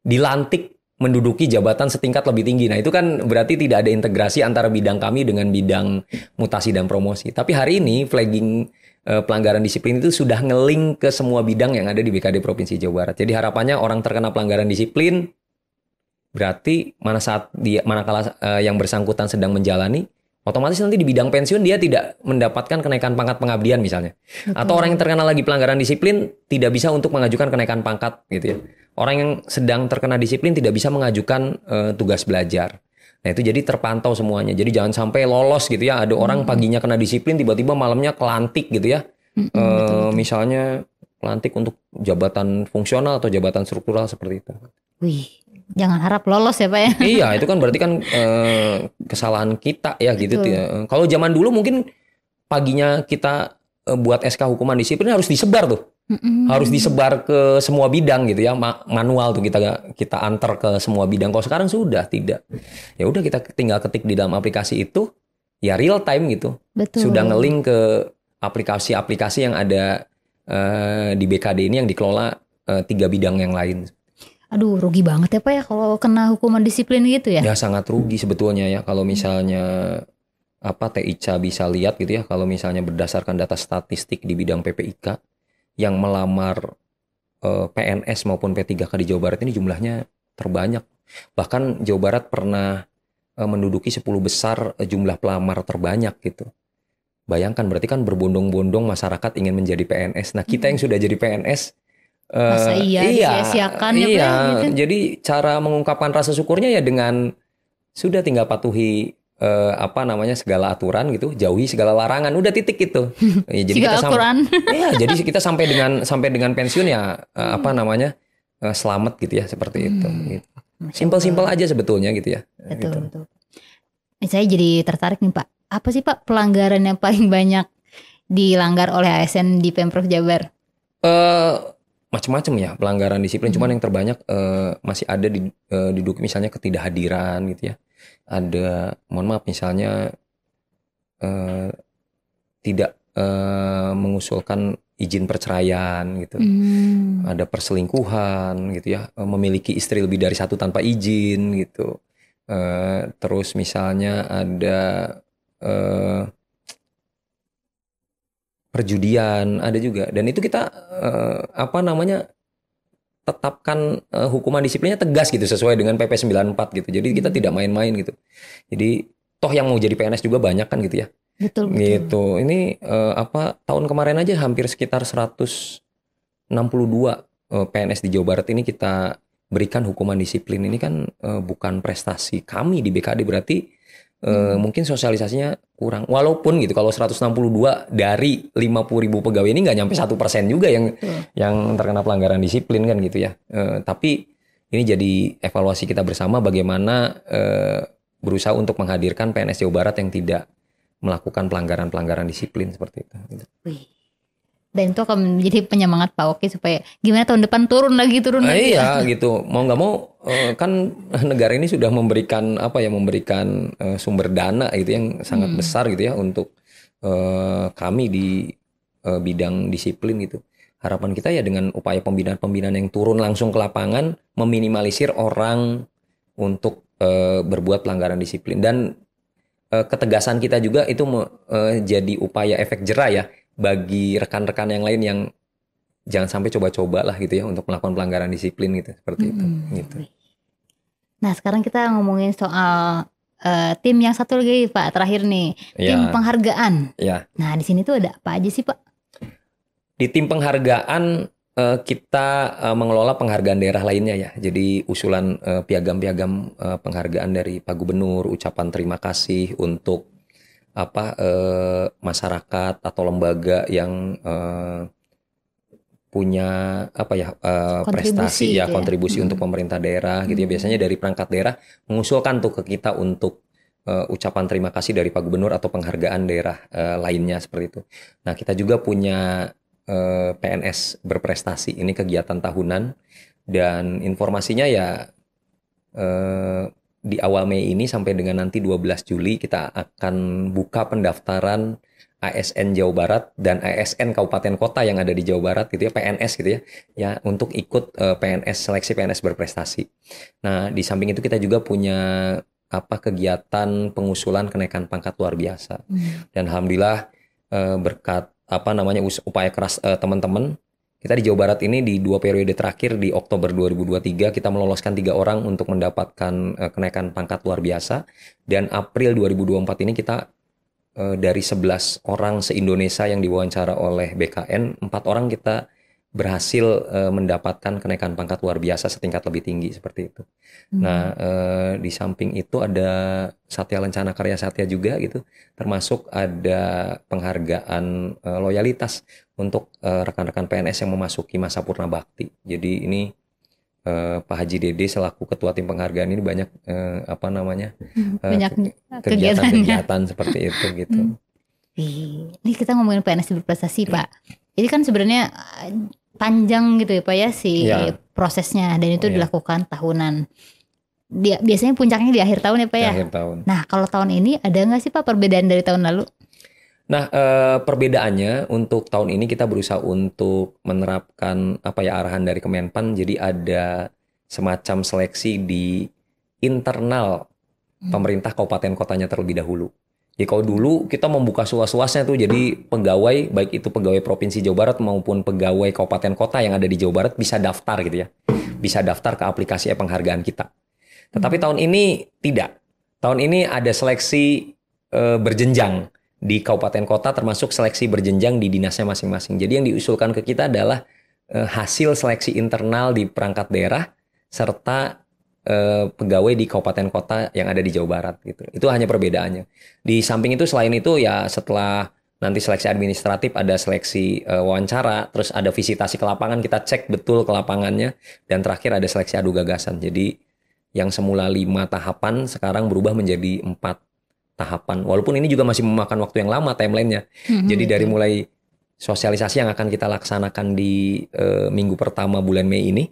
S2: dilantik menduduki jabatan setingkat lebih tinggi. Nah itu kan berarti tidak ada integrasi antara bidang kami dengan bidang mutasi dan promosi. Tapi hari ini flagging pelanggaran disiplin itu sudah nge-link ke semua bidang yang ada di BKD Provinsi Jawa Barat. Jadi harapannya orang terkena pelanggaran disiplin berarti manakala yang bersangkutan sedang menjalani, otomatis nanti di bidang pensiun dia tidak mendapatkan kenaikan pangkat pengabdian misalnya. Atau orang yang terkena lagi pelanggaran disiplin tidak bisa untuk mengajukan kenaikan pangkat gitu ya. Orang yang sedang terkena disiplin tidak bisa mengajukan tugas belajar. Nah itu jadi terpantau semuanya. Jadi jangan sampai lolos gitu ya. Ada orang paginya kena disiplin, tiba-tiba malamnya kelantik gitu ya. Misalnya kelantik untuk jabatan fungsional atau jabatan struktural seperti itu.
S1: Wih, jangan harap lolos ya Pak ya.
S2: Iya, itu kan berarti kan kesalahan kita ya gitu ya. Kalau zaman dulu mungkin paginya kita buat SK hukuman disiplin harus disebar tuh. Harus disebar ke semua bidang gitu ya, manual tuh kita antar ke semua bidang. Kalau sekarang sudah tidak. Ya udah kita tinggal ketik di dalam aplikasi itu, ya real time gitu.
S1: Betul.
S2: Sudah nge-link ke aplikasi-aplikasi yang ada di BKD ini yang dikelola 3 bidang yang lain.
S1: Aduh, rugi banget ya Pak ya kalau kena hukuman disiplin gitu ya?
S2: Ya sangat rugi sebetulnya ya kalau misalnya TICA bisa lihat gitu ya, kalau misalnya berdasarkan data statistik di bidang PPIK yang melamar PNS maupun P3K di Jawa Barat ini jumlahnya terbanyak. Bahkan Jawa Barat pernah menduduki 10 besar jumlah pelamar terbanyak gitu. Bayangkan berarti kan berbondong-bondong masyarakat ingin menjadi PNS. Nah kita yang sudah jadi PNS
S1: masa disia-siakan ya Pak gitu?
S2: Jadi cara mengungkapkan rasa syukurnya ya dengan sudah tinggal patuhi segala aturan gitu, jauhi segala larangan, udah titik gitu. Ya, jadi kita jadi kita sampai dengan pensiun ya selamat gitu ya seperti itu. Gitu. Simpel-simpel aja sebetulnya gitu ya.
S1: Betul. Saya jadi tertarik nih Pak. Apa sih Pak pelanggaran yang paling banyak dilanggar oleh ASN di Pemprov Jabar?
S2: macam-macam ya pelanggaran disiplin. Cuman yang terbanyak masih ada di misalnya ketidakhadiran gitu ya. Ada, mohon maaf misalnya tidak mengusulkan izin perceraian gitu. Ada perselingkuhan gitu ya, memiliki istri lebih dari satu tanpa izin gitu. Terus misalnya ada perjudian, ada juga. Dan itu kita tetapkan hukuman disiplinnya tegas gitu sesuai dengan PP 94 gitu. Jadi kita tidak main-main gitu. Jadi toh yang mau jadi PNS juga banyak kan gitu ya.
S1: Betul.
S2: Gitu. Ini tahun kemarin aja hampir sekitar 162 PNS di Jawa Barat ini kita berikan hukuman disiplin. Ini kan bukan prestasi kami di BKD, berarti mungkin sosialisasinya kurang. Walaupun gitu kalau 162 dari 50.000 pegawai ini nggak nyampe 1% juga yang terkena pelanggaran disiplin kan gitu ya. Tapi ini jadi evaluasi kita bersama bagaimana berusaha untuk menghadirkan PNS Jawa Barat yang tidak melakukan pelanggaran-pelanggaran disiplin seperti itu. Gitu.
S1: Dan itu akan menjadi penyemangat Pak Oki supaya gimana tahun depan turun lagi.
S2: Iya gitu. Mau nggak mau kan negara ini sudah memberikan sumber dana gitu yang sangat besar gitu ya untuk kami di bidang disiplin gitu. Harapan kita ya dengan upaya pembinaan yang turun langsung ke lapangan meminimalisir orang untuk berbuat pelanggaran disiplin, dan ketegasan kita juga itu jadi upaya efek jera ya bagi rekan-rekan yang lain yang jangan sampai coba-coba lah gitu ya untuk melakukan pelanggaran disiplin gitu, seperti itu gitu.
S1: Nah sekarang kita ngomongin soal tim yang satu lagi Pak, terakhir nih, tim penghargaan. Nah di sini tuh ada apa aja sih Pak?
S2: Di tim penghargaan kita mengelola penghargaan daerah lainnya ya. Jadi usulan piagam-piagam penghargaan dari Pak Gubernur, ucapan terima kasih untuk masyarakat atau lembaga yang punya prestasi ya, kontribusi untuk pemerintah daerah gitu ya. Biasanya dari perangkat daerah mengusulkan tuh ke kita untuk ucapan terima kasih dari Pak Gubernur atau penghargaan daerah lainnya seperti itu. Nah, kita juga punya PNS berprestasi, ini kegiatan tahunan, dan informasinya ya di awal Mei ini sampai dengan nanti 12 Juli kita akan buka pendaftaran ASN Jawa Barat dan ASN Kabupaten Kota yang ada di Jawa Barat gitu ya, PNS gitu ya untuk ikut seleksi PNS berprestasi. Nah di samping itu kita juga punya kegiatan pengusulan kenaikan pangkat luar biasa, dan alhamdulillah berkat upaya keras teman-teman kita di Jawa Barat ini di 2 periode terakhir di Oktober 2023 kita meloloskan 3 orang untuk mendapatkan kenaikan pangkat luar biasa, dan April 2024 ini kita dari 11 orang se-Indonesia yang diwawancara oleh BKN, 4 orang kita berhasil mendapatkan kenaikan pangkat luar biasa setingkat lebih tinggi seperti itu. Nah, di samping itu ada Satya Lencana Karya Satya juga gitu, termasuk ada penghargaan loyalitas untuk rekan-rekan PNS yang memasuki masa purna bakti. Jadi ini Pak Haji Dede selaku ketua tim penghargaan ini banyak
S1: banyak
S2: kegiatan seperti itu gitu.
S1: Ini kita ngomongin PNS berprestasi Pak. Ini kan sebenarnya panjang gitu ya Pak ya prosesnya, dan itu dilakukan tahunan. Biasanya puncaknya di akhir tahun ya Pak ya.
S2: Akhir tahun.
S1: Nah kalau tahun ini ada nggak sih Pak perbedaan dari tahun lalu?
S2: Nah perbedaannya untuk tahun ini kita berusaha untuk menerapkan arahan dari Kemenpan. Jadi ada semacam seleksi di internal pemerintah kabupaten kotanya terlebih dahulu. Jadi kalau dulu kita membuka luas-luasnya tuh, jadi pegawai, baik itu pegawai Provinsi Jawa Barat maupun pegawai kabupaten kota yang ada di Jawa Barat bisa daftar gitu ya. Bisa daftar ke aplikasi penghargaan kita. Tetapi tahun ini tidak. Tahun ini ada seleksi berjenjang di kabupaten kota, termasuk seleksi berjenjang di dinasnya masing-masing. Jadi yang diusulkan ke kita adalah hasil seleksi internal di perangkat daerah serta pegawai di kabupaten kota yang ada di Jawa Barat gitu. Itu hanya perbedaannya. Di samping itu selain itu ya setelah nanti seleksi administratif ada seleksi wawancara, terus ada visitasi ke lapangan, kita cek betul ke lapangannya, dan terakhir ada seleksi adu gagasan. Jadi yang semula 5 tahapan sekarang berubah menjadi 4 tahapan. Walaupun ini juga masih memakan waktu yang lama timelinenya. Jadi dari mulai sosialisasi yang akan kita laksanakan di minggu pertama bulan Mei ini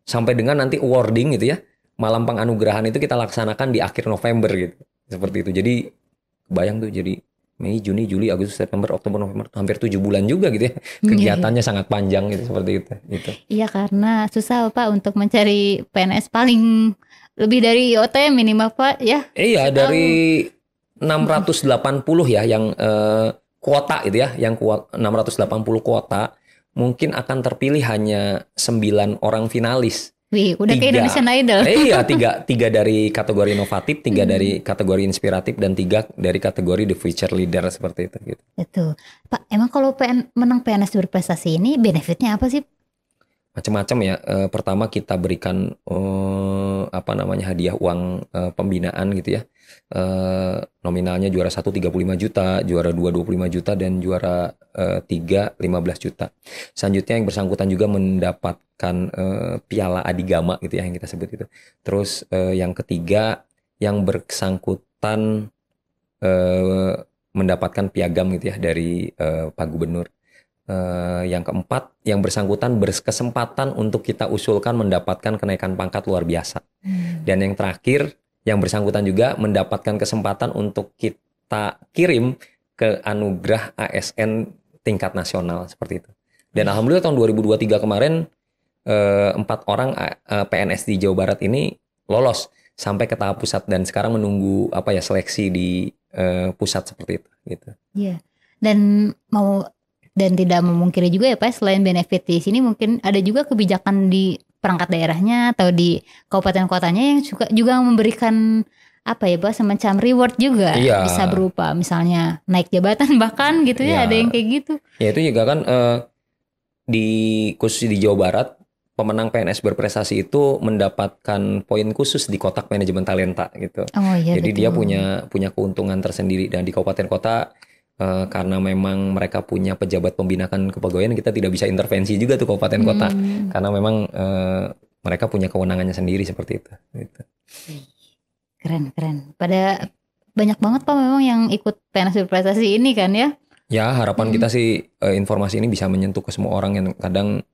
S2: sampai dengan nanti awarding gitu ya. Malam penganugerahan itu kita laksanakan di akhir November gitu. Seperti itu. Jadi kebayang tuh jadi Mei, Juni, Juli, Agustus, September, Oktober, November, hampir 7 bulan juga gitu ya. Kegiatannya sangat panjang gitu seperti itu. Gitu.
S1: Iya, karena susah Pak untuk mencari PNS paling lebih dari IOT minimal Pak ya.
S2: Iya, dari 680 ya yang kuota itu ya, yang 680 kuota mungkin akan terpilih hanya 9 orang finalis.
S1: Wih, udah kayak Indonesian Idol.
S2: Iya, tiga dari kategori inovatif, 3 dari kategori inspiratif, dan 3 dari kategori the future leader seperti itu. Gitu.
S1: Itu, Pak. Emang kalau menang PNS berprestasi ini benefitnya apa sih?
S2: Macam-macam ya. Pertama kita berikan hadiah uang pembinaan gitu ya. Nominalnya juara 1 35 juta, juara 2 25 juta, dan juara 3 15 juta. Selanjutnya yang bersangkutan juga mendapatkan piala Adigama gitu ya yang kita sebut itu. Terus yang ketiga yang bersangkutan mendapatkan piagam gitu ya dari Pak Gubernur. Yang keempat, yang bersangkutan berkesempatan untuk kita usulkan mendapatkan kenaikan pangkat luar biasa. Dan yang terakhir, yang bersangkutan juga mendapatkan kesempatan untuk kita kirim ke anugerah ASN tingkat nasional seperti itu. Dan alhamdulillah tahun 2023 kemarin 4 orang PNS di Jawa Barat ini lolos sampai ke tahap pusat dan sekarang menunggu seleksi di pusat seperti itu. Gitu.
S1: Iya. Dan tidak memungkiri juga ya Pak, selain benefit di sini mungkin ada juga kebijakan di perangkat daerahnya atau di kabupaten kotanya yang juga memberikan Pak, semacam reward juga.
S2: Iya.
S1: Bisa berupa misalnya naik jabatan bahkan gitu ya, ada yang kayak gitu.
S2: Ya itu juga kan khusus di Jawa Barat pemenang PNS berprestasi itu mendapatkan poin khusus di kotak manajemen talenta gitu.
S1: Oh, iya,
S2: jadi
S1: betul.
S2: dia punya keuntungan tersendiri, dan di kabupaten kota karena memang mereka punya pejabat pembinaan kepegawaian, kita tidak bisa intervensi juga tuh kabupaten kota karena memang mereka punya kewenangannya sendiri seperti itu. Gitu.
S1: Keren. Pada banyak banget Pak memang yang ikut PNS berprestasi ini kan ya?
S2: Ya harapan kita sih informasi ini bisa menyentuh ke semua orang yang kadang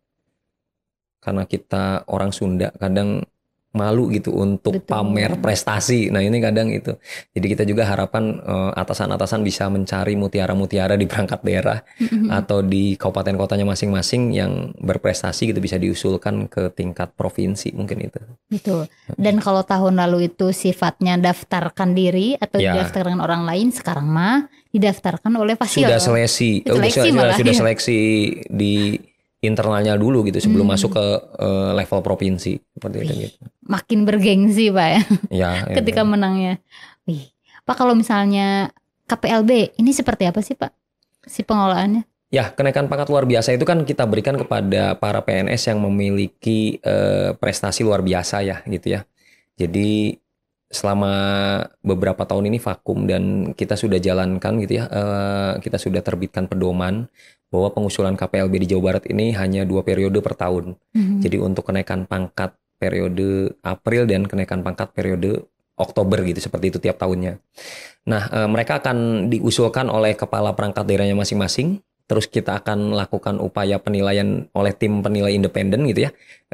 S2: karena kita orang Sunda kadang malu gitu untuk pamer prestasi. Nah ini kadang itu. Jadi kita juga harapan atasan-atasan bisa mencari mutiara-mutiara di perangkat daerah atau di kabupaten kotanya masing-masing yang berprestasi gitu, bisa diusulkan ke tingkat provinsi mungkin itu.
S1: Betul. Dan kalau tahun lalu itu sifatnya daftarkan diri atau didaftarkan orang lain, sekarang mah didaftarkan oleh Fasil.
S2: Sudah seleksi. Sudah seleksi di internalnya dulu gitu sebelum masuk ke level provinsi seperti itu gitu.
S1: Makin bergengsi Pak ya.
S2: Ya
S1: ketika menangnya. Wih. Pak, kalau misalnya KPLB ini seperti apa sih Pak si pengelolaannya?
S2: Ya, kenaikan pangkat luar biasa itu kan kita berikan kepada para PNS yang memiliki prestasi luar biasa ya gitu ya. Jadi selama beberapa tahun ini vakum dan kita sudah jalankan gitu ya, kita sudah terbitkan pedoman bahwa pengusulan KPLB di Jawa Barat ini hanya 2 periode per tahun. Jadi untuk kenaikan pangkat periode April dan kenaikan pangkat periode Oktober gitu, seperti itu tiap tahunnya. Nah, mereka akan diusulkan oleh kepala perangkat daerahnya masing-masing. Terus kita akan lakukan upaya penilaian oleh tim penilai independen gitu ya,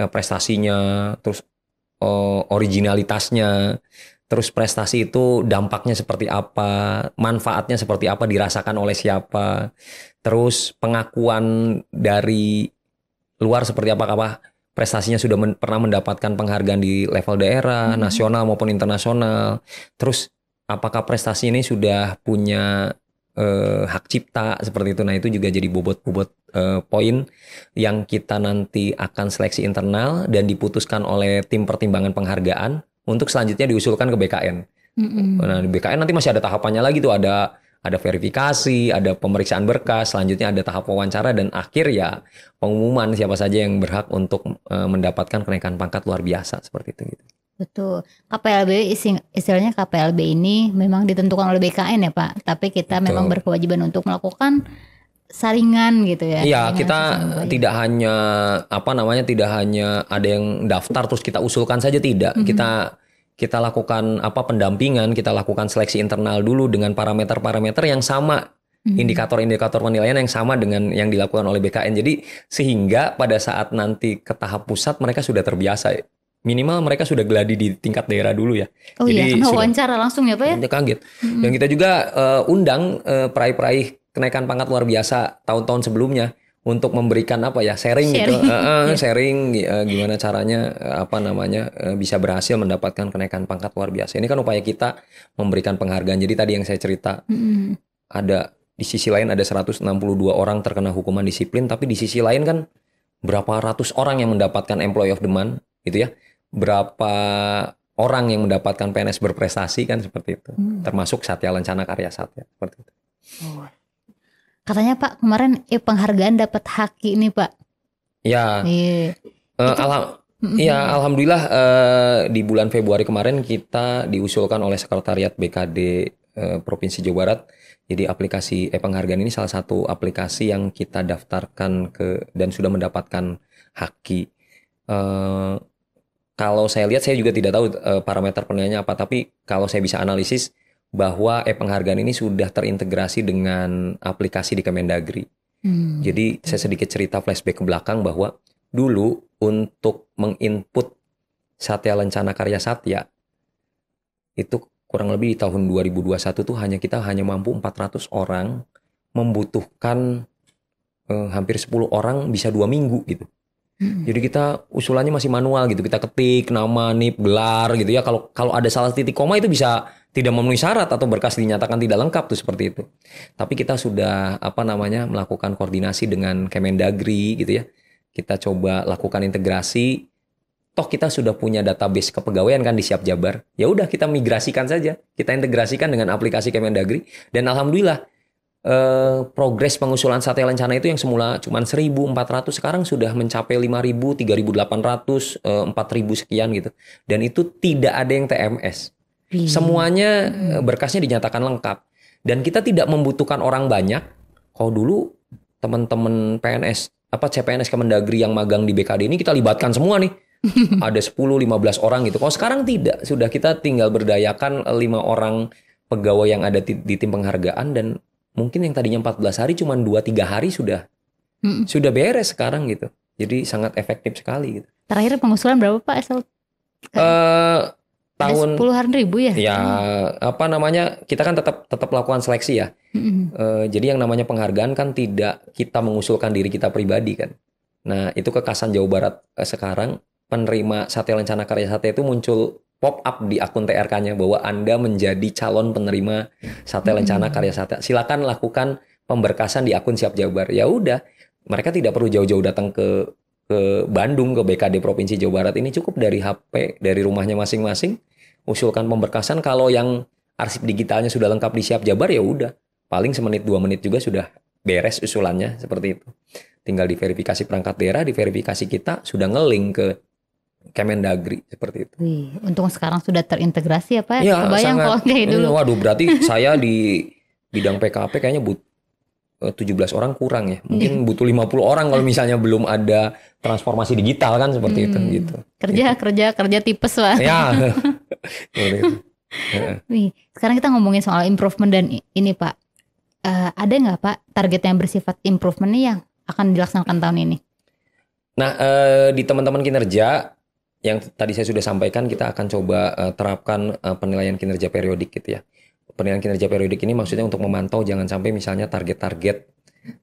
S2: prestasinya, terus originalitasnya, terus prestasi itu dampaknya seperti apa, manfaatnya seperti apa, dirasakan oleh siapa, terus pengakuan dari luar seperti apa prestasinya sudah pernah mendapatkan penghargaan di level daerah, nasional maupun internasional, terus apakah prestasi ini sudah punya hak cipta seperti itu. Nah itu juga jadi bobot-bobot poin yang kita nanti akan seleksi internal dan diputuskan oleh tim pertimbangan penghargaan untuk selanjutnya diusulkan ke BKN. Nah di BKN nanti masih ada tahapannya lagi tuh, ada verifikasi, ada pemeriksaan berkas, selanjutnya ada tahap wawancara, dan akhir ya pengumuman siapa saja yang berhak untuk mendapatkan kenaikan pangkat luar biasa seperti itu gitu.
S1: Betul. KPLB istilahnya KPLB ini memang ditentukan oleh BKN ya Pak, tapi kita memang berkewajiban untuk melakukan saringan gitu ya.
S2: Iya, kita tidak hanya tidak hanya ada yang daftar terus kita usulkan saja, tidak. Kita lakukan pendampingan, kita lakukan seleksi internal dulu dengan parameter-parameter yang sama indikator-indikator penilaian yang sama dengan yang dilakukan oleh BKN. Jadi sehingga pada saat nanti ke tahap pusat mereka sudah terbiasa. Minimal mereka sudah geladi di tingkat daerah dulu ya.
S1: Oh
S2: jadi
S1: iya, karena wawancara langsung ya Pak ya?
S2: Dia kaget. Dan kita juga undang peraih-peraih kenaikan pangkat luar biasa tahun-tahun sebelumnya untuk memberikan sharing gitu. Sharing gimana caranya bisa berhasil mendapatkan kenaikan pangkat luar biasa. Ini kan upaya kita memberikan penghargaan. Jadi tadi yang saya cerita ada di sisi lain ada 162 orang terkena hukuman disiplin, tapi di sisi lain kan berapa ratus orang yang mendapatkan Employee of the Month gitu ya. Berapa orang yang mendapatkan PNS berprestasi kan seperti itu. Termasuk Satya Lencana Karya Satya seperti itu.
S1: Oh. Katanya Pak kemarin penghargaan dapat haki nih Pak.
S2: Ya. Alhamdulillah di bulan Februari kemarin kita diusulkan oleh Sekretariat BKD Provinsi Jawa Barat. Jadi aplikasi penghargaan ini salah satu aplikasi yang kita daftarkan dan sudah mendapatkan haki. Kalau saya lihat, saya juga tidak tahu parameter penilaiannya apa, tapi kalau saya bisa analisis bahwa penghargaan ini sudah terintegrasi dengan aplikasi di Kemendagri. Jadi saya sedikit cerita flashback ke belakang bahwa dulu untuk menginput Satya Lencana Karya Satya itu kurang lebih di tahun 2021 tuh kita hanya mampu 400 orang, membutuhkan hampir 10 orang bisa 2 minggu gitu. Jadi kita usulannya masih manual gitu, kita ketik nama, NIP, gelar gitu ya. Kalau ada salah titik koma itu bisa tidak memenuhi syarat atau berkas dinyatakan tidak lengkap tuh seperti itu. Tapi kita sudah melakukan koordinasi dengan Kemendagri gitu ya. Kita coba lakukan integrasi. Toh kita sudah punya database kepegawaian kan di Siap Jabar. Ya udah kita migrasikan saja, kita integrasikan dengan aplikasi Kemendagri dan alhamdulillah progres pengusulan Satya Lencana itu yang semula cuma 1.400 sekarang sudah mencapai 5.000, 3.800, 4.000 sekian gitu. Dan itu tidak ada yang TMS. Semuanya berkasnya dinyatakan lengkap. Dan kita tidak membutuhkan orang banyak. Kalau dulu teman-teman PNS, CPNS Kemendagri yang magang di BKD ini kita libatkan semua nih. Ada 10-15 orang gitu. Kalau sekarang tidak, sudah kita tinggal berdayakan 5 orang pegawai yang ada di tim penghargaan dan mungkin yang tadinya 14 hari cuma 2-3 hari sudah beres sekarang gitu. Jadi sangat efektif sekali gitu.
S1: Terakhir pengusulan berapa Pak asal?
S2: Tahun
S1: puluhan ribu ya?
S2: Ya kita kan tetap lakukan seleksi ya. Jadi yang namanya penghargaan kan tidak kita mengusulkan diri kita pribadi kan. Nah itu kekasan Jawa Barat sekarang penerima Satya Lencana Karya Satya itu muncul pop up di akun TRK-nya bahwa Anda menjadi calon penerima Satya Lencana Karya Satya. Silakan lakukan pemberkasan di akun Siap Jabar. Ya udah, mereka tidak perlu jauh-jauh datang ke Bandung, ke BKD Provinsi Jawa Barat. Ini cukup dari HP, dari rumahnya masing-masing, usulkan pemberkasan. Kalau yang arsip digitalnya sudah lengkap di Siap Jabar ya udah, paling 1-2 menit juga sudah beres usulannya seperti itu. Tinggal diverifikasi perangkat daerah, diverifikasi kita sudah nge-link ke Kemendagri seperti itu.
S1: Wih, untung sekarang sudah terintegrasi ya Pak.
S2: Ya,
S1: kebayang kalau kayak dulu.
S2: Waduh, berarti saya di bidang PKP kayaknya 17 orang kurang ya. Mungkin butuh 50 orang kalau misalnya belum ada transformasi digital kan seperti itu gitu.
S1: Kerja tipes Pak.
S2: Ya.
S1: Wih, sekarang kita ngomongin soal improvement dan ini Pak. Ada nggak Pak target yang bersifat improvement nih yang akan dilaksanakan tahun ini?
S2: Nah, di teman-teman kinerja yang tadi saya sudah sampaikan, kita akan coba terapkan penilaian kinerja periodik gitu ya. Penilaian kinerja periodik ini maksudnya untuk memantau jangan sampai misalnya target-target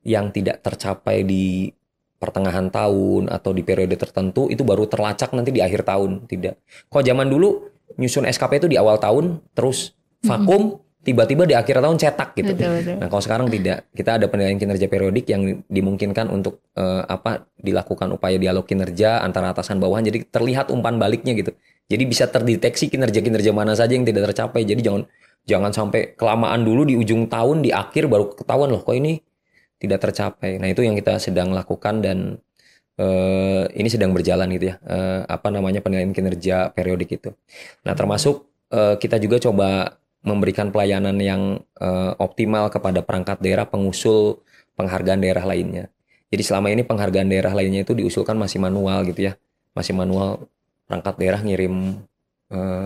S2: yang tidak tercapai di pertengahan tahun atau di periode tertentu itu baru terlacak nanti di akhir tahun. Tidak. Kalau zaman dulu nyusun SKP itu di awal tahun terus vakum, tiba-tiba di akhir tahun cetak gitu. Betul. Nah kalau sekarang tidak, kita ada penilaian kinerja periodik yang dimungkinkan untuk dilakukan upaya dialog kinerja antara atasan bawahan, jadi terlihat umpan baliknya gitu. Jadi bisa terdeteksi kinerja-kinerja mana saja yang tidak tercapai. Jadi jangan sampai kelamaan dulu di ujung tahun, di akhir baru ketahuan loh kok ini tidak tercapai. Nah itu yang kita sedang lakukan dan ini sedang berjalan gitu ya. Penilaian kinerja periodik itu. Nah termasuk kita juga coba memberikan pelayanan yang optimal kepada perangkat daerah pengusul penghargaan daerah lainnya. Jadi selama ini penghargaan daerah lainnya itu diusulkan masih manual gitu ya. Masih manual, perangkat daerah ngirim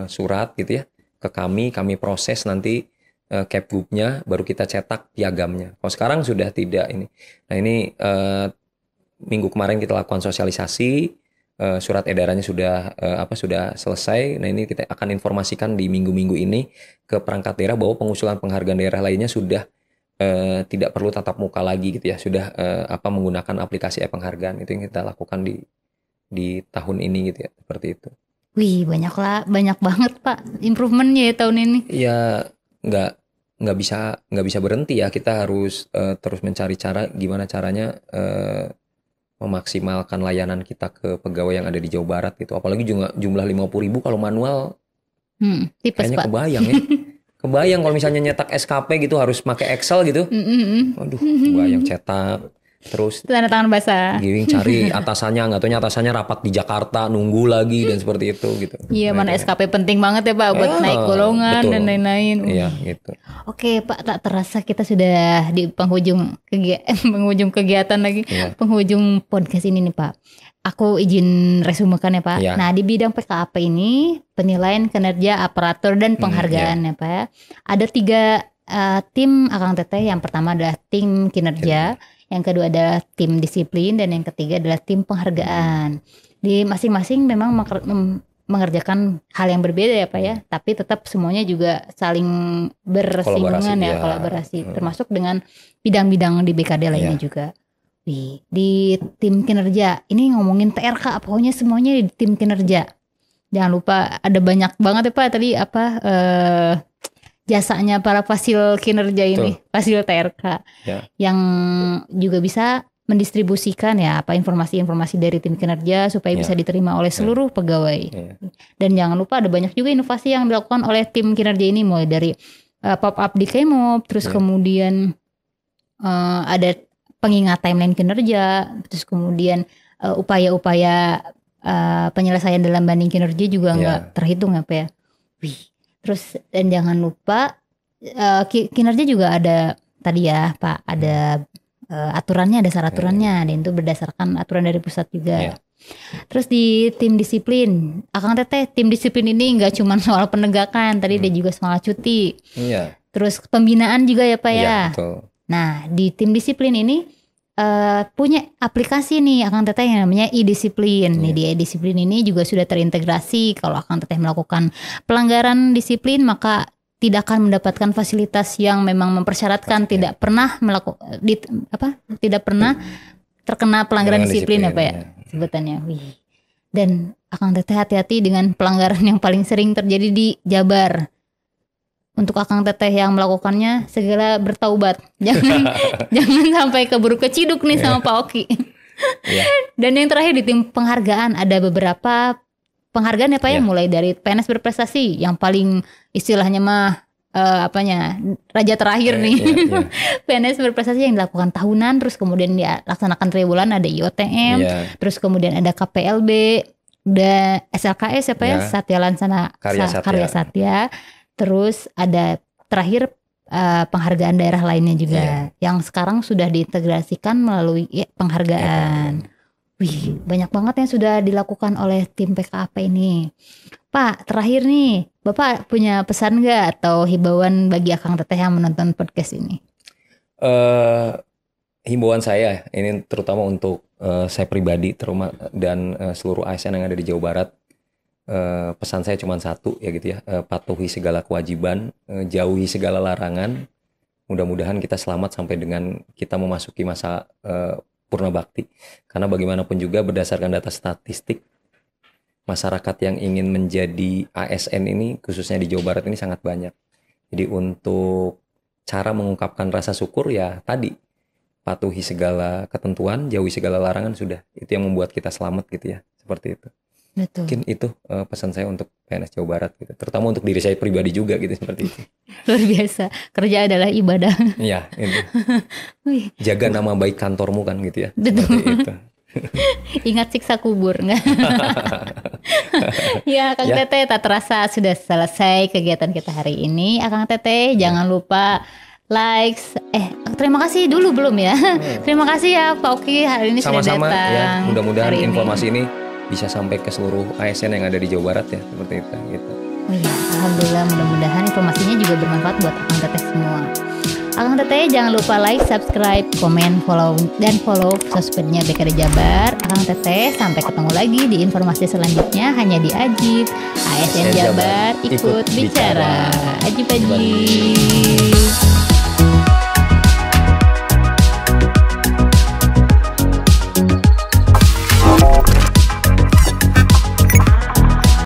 S2: surat gitu ya ke kami proses nanti capgubnya, baru kita cetak piagamnya. Kalau sekarang sudah tidak ini. Nah ini minggu kemarin kita lakukan sosialisasi, surat edarannya sudah selesai. Nah ini kita akan informasikan di minggu-minggu ini ke perangkat daerah bahwa pengusulan penghargaan daerah lainnya sudah tidak perlu tatap muka lagi gitu ya, sudah menggunakan aplikasi penghargaan. Itu yang kita lakukan di tahun ini gitu ya, seperti itu.
S1: Wih, banyak banget Pak improvementnya ya tahun ini.
S2: Ya nggak bisa berhenti ya, kita harus terus mencari cara gimana caranya memaksimalkan layanan kita ke pegawai yang ada di Jawa Barat gitu. Apalagi jumlah 50.000 kalau manual,
S1: tipes
S2: kayaknya
S1: Pak.
S2: Kebayang ya. Kebayang kalau misalnya nyetak SKP gitu harus pakai Excel gitu. Aduh, kebayang cetak. Terus
S1: tanda tangan basah.
S2: Giring cari atasannya, nggak taunya atasannya rapat di Jakarta, nunggu lagi dan seperti itu gitu.
S1: Iya, mana SKP penting banget ya Pak buat naik golongan, betul, dan lain-lain.
S2: Iya gitu.
S1: Oke Pak, tak terasa kita sudah di penghujung kegiatan lagi, penghujung podcast ini nih Pak. Aku izin resumekan ya Pak.
S2: Ya.
S1: Nah di bidang PKAP ini penilaian kinerja aparatur dan penghargaan ya Pak ya. Ada 3 tim Akang Teteh. Yang pertama adalah tim kinerja. Yang kedua adalah tim disiplin, dan yang ketiga adalah tim penghargaan. Di masing-masing memang mengerjakan hal yang berbeda ya Pak ya, tapi tetap semuanya juga saling bersinggungan ya, kolaborasi, termasuk dengan bidang-bidang di BKD lainnya juga. Di tim kinerja ini ngomongin TRK, pokoknya semuanya di tim kinerja. Jangan lupa ada banyak banget ya Pak tadi jasanya para fasil kinerja ini, fasil TRK yang juga bisa mendistribusikan ya informasi-informasi dari tim kinerja supaya bisa diterima oleh seluruh pegawai. Dan jangan lupa ada banyak juga inovasi yang dilakukan oleh tim kinerja ini, mulai dari pop-up di Kemop, terus kemudian ada pengingat timeline kinerja, terus kemudian upaya-upaya penyelesaian dalam banding kinerja juga nggak terhitung apa ya. Terus dan jangan lupa kinerja juga ada tadi ya Pak, ada aturannya, ada syarat aturannya, dan itu berdasarkan aturan dari pusat juga. Terus di tim disiplin, Akang Teteh, tim disiplin ini nggak cuma soal penegakan, tadi dia juga soal cuti. Terus pembinaan juga ya Pak ya.
S2: Betul.
S1: Nah di tim disiplin ini punya aplikasi nih Akang Teteh yang namanya e-disiplin. Nih di e-disiplin ini juga sudah terintegrasi. Kalau Akang Teteh melakukan pelanggaran disiplin, maka tidak akan mendapatkan fasilitas yang memang mempersyaratkan tidak pernah tidak pernah terkena pelanggaran disiplin apa ya sebutannya. Dan Akang Teteh hati-hati dengan pelanggaran yang paling sering terjadi di Jabar. Untuk Akang Teteh yang melakukannya segera bertaubat. Jangan sampai keburu keciduk nih sama Pak Oki. Dan yang terakhir di tim penghargaan, ada beberapa penghargaan ya Pak ya, mulai dari PNS berprestasi yang paling istilahnya mah raja terakhir nih. PNS berprestasi yang dilakukan tahunan, terus kemudian dilaksanakan triwulan, ada IOTM, terus kemudian ada KPLB, ada SLKS ya Pak ya, Satya Lansana Karya Satya. Terus ada terakhir penghargaan daerah lainnya juga yang sekarang sudah diintegrasikan melalui penghargaan. Banyak banget yang sudah dilakukan oleh tim PKAP ini. Pak, terakhir nih, Bapak punya pesan nggak atau himbauan bagi Akang Teteh yang menonton podcast ini?
S2: Himbauan saya ini terutama untuk saya pribadi dan seluruh ASN yang ada di Jawa Barat. Pesan saya cuma satu ya gitu ya, patuhi segala kewajiban, jauhi segala larangan. Mudah-mudahan kita selamat sampai dengan kita memasuki masa purna bakti. Karena bagaimanapun juga berdasarkan data statistik, masyarakat yang ingin menjadi ASN ini khususnya di Jawa Barat ini sangat banyak. Jadi untuk cara mengungkapkan rasa syukur ya tadi, patuhi segala ketentuan, jauhi segala larangan, sudah itu yang membuat kita selamat gitu ya, seperti itu.
S1: Betul.
S2: Mungkin itu pesan saya untuk PNS Jawa Barat gitu. Terutama untuk diri saya pribadi juga gitu, seperti itu.
S1: Luar biasa. Kerja adalah ibadah.
S2: Iya, itu. Jaga nama baik kantormu kan gitu ya.
S1: Betul.
S2: Itu.
S1: Ingat siksa kubur enggak? Ya, Kang Teteh, tak terasa sudah selesai kegiatan kita hari ini. Kang Teteh, jangan lupa likes. Terima kasih dulu belum ya? Terima kasih ya Pak Oki hari ini sudah datang.
S2: Sama-sama ya. Mudah-mudahan informasi ini bisa sampai ke seluruh ASN yang ada di Jawa Barat ya, seperti itu gitu.
S1: Oh iya, alhamdulillah, mudah-mudahan informasinya juga bermanfaat buat Akang Teteh semua. Akang Teteh jangan lupa like, subscribe, komen, follow sosmednya BKD Jabar. Akang Teteh sampai ketemu lagi di informasi selanjutnya hanya di Ajib ASN Jabar ikut bicara. Ajib.